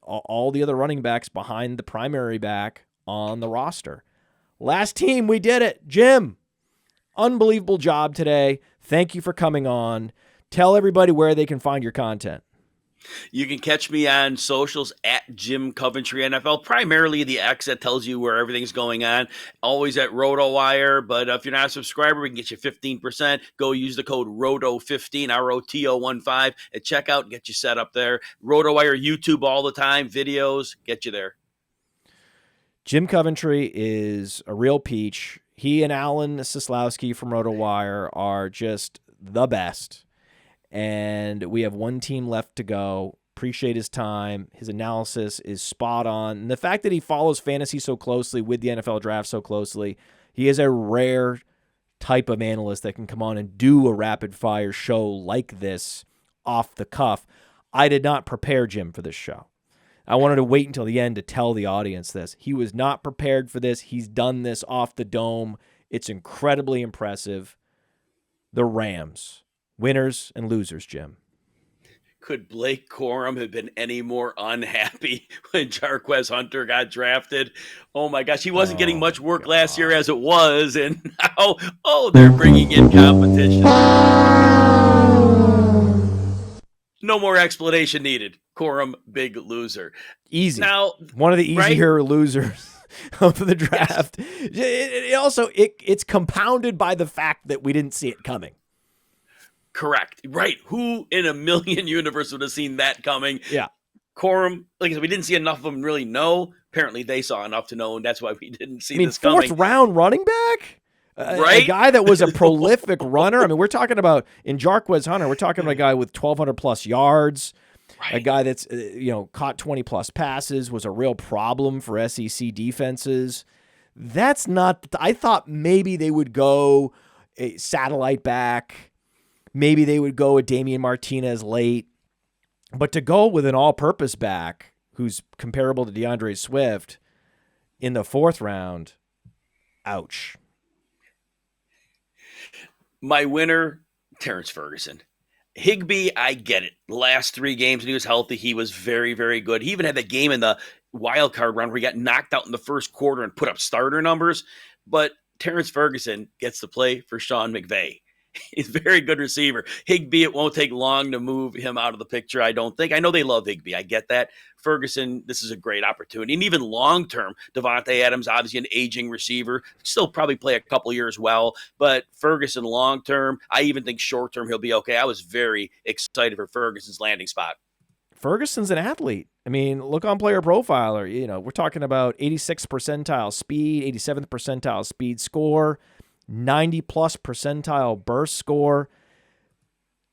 all the other running backs behind the primary back on the roster. Last team, we did it. Jim, unbelievable job today. Thank you for coming on. Tell everybody where they can find your content. You can catch me on socials at Jim Coventry NFL, primarily the X that tells you where everything's going on. Always at RotoWire, but if you're not a subscriber, we can get you 15%. Go use the code ROTO15, ROTO15 at checkout and get you set up there. RotoWire, YouTube all the time, videos, get you there. Jim Coventry is a real peach. He and Alan Sislowski from RotoWire are just the best. And we have one team left to go. Appreciate his time. His analysis is spot on. And the fact that he follows fantasy so closely with the NFL draft so closely, he is a rare type of analyst that can come on and do a rapid-fire show like this off the cuff. I did not prepare Jim for this show. I wanted to wait until the end to tell the audience this. He was not prepared for this. He's done this off the dome. It's incredibly impressive. The Rams. Winners and losers, Jim. Could Blake Corum have been any more unhappy when Jarquez Hunter got drafted? Oh, my gosh. He wasn't getting much work last year as it was, and now, they're bringing in competition. No more explanation needed. Corum, big loser. Easy. Now, one of the easier losers of the draft. Yes. It's compounded by the fact that we didn't see it coming. Correct. Right. Who in a million universe would have seen that coming? Yeah. Corum, like I said, we didn't see enough of them really know. Apparently they saw enough to know, and that's why we didn't see this coming. Fourth round running back? Right? A guy that was a prolific runner. I mean, we're talking about, in Jarquez Hunter, we're talking about a guy with 1,200 plus yards, right. A guy that's, caught 20 plus passes, was a real problem for SEC defenses. That's not, I thought maybe they would go a satellite back. Maybe they would go with Damian Martinez late. But to go with an all-purpose back who's comparable to DeAndre Swift in the fourth round, ouch. My winner, Terrence Ferguson. Higbee, I get it. The last 3 games when he was healthy, he was very, very good. He even had that game in the wild card round where he got knocked out in the first quarter and put up starter numbers. But Terrence Ferguson gets to play for Sean McVay. He's a very good receiver. Higbee, it won't take long to move him out of the picture, I don't think. I know they love Higbee. I get that. Ferguson, this is a great opportunity. And even long-term, Devontae Adams, obviously an aging receiver, still probably play a couple years well. But Ferguson long-term, I even think short-term he'll be okay. I was very excited for Ferguson's landing spot. Ferguson's an athlete. I mean, look on Player Profiler. We're talking about 86th percentile speed, 87th percentile speed score, 90-plus percentile burst score.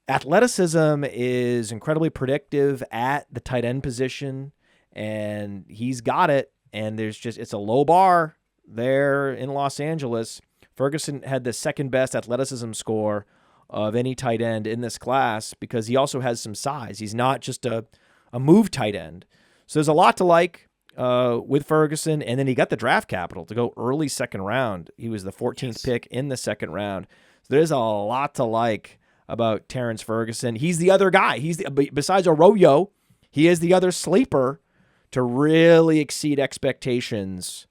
Athleticism is incredibly predictive at the tight end position, and he's got it. And it's a low bar there in Los Angeles. Ferguson had the second best athleticism score of any tight end in this class because he also has some size. He's not just a move tight end. So there's a lot to like with Ferguson, and then he got the draft capital to go early second round. He was the 14th pick in the second round. So there's a lot to like about Terrence Ferguson. He's the other guy. Besides Arroyo, he is the other sleeper to really exceed expectations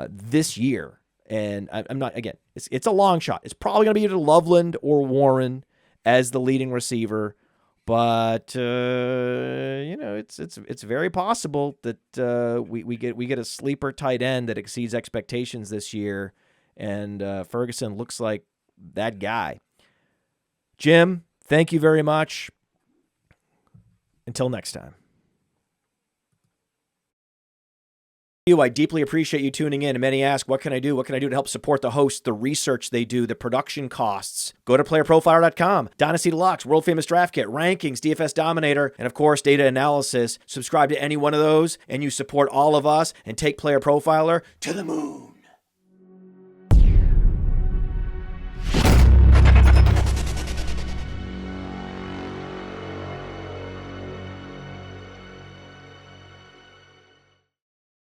this year. And I'm not, again, it's a long shot. It's probably going to be either Loveland or Warren as the leading receiver. But it's very possible that we get a sleeper tight end that exceeds expectations this year, and Ferguson looks like that guy. Jim, thank you very much. Until next time. I deeply appreciate you tuning in. And many ask, what can I do? What can I do to help support the hosts, the research they do, the production costs? Go to playerprofiler.com, Dynasty Deluxe, World Famous Draft Kit, Rankings, DFS Dominator, and of course, data analysis. Subscribe to any one of those, and you support all of us and take Player Profiler to the moon.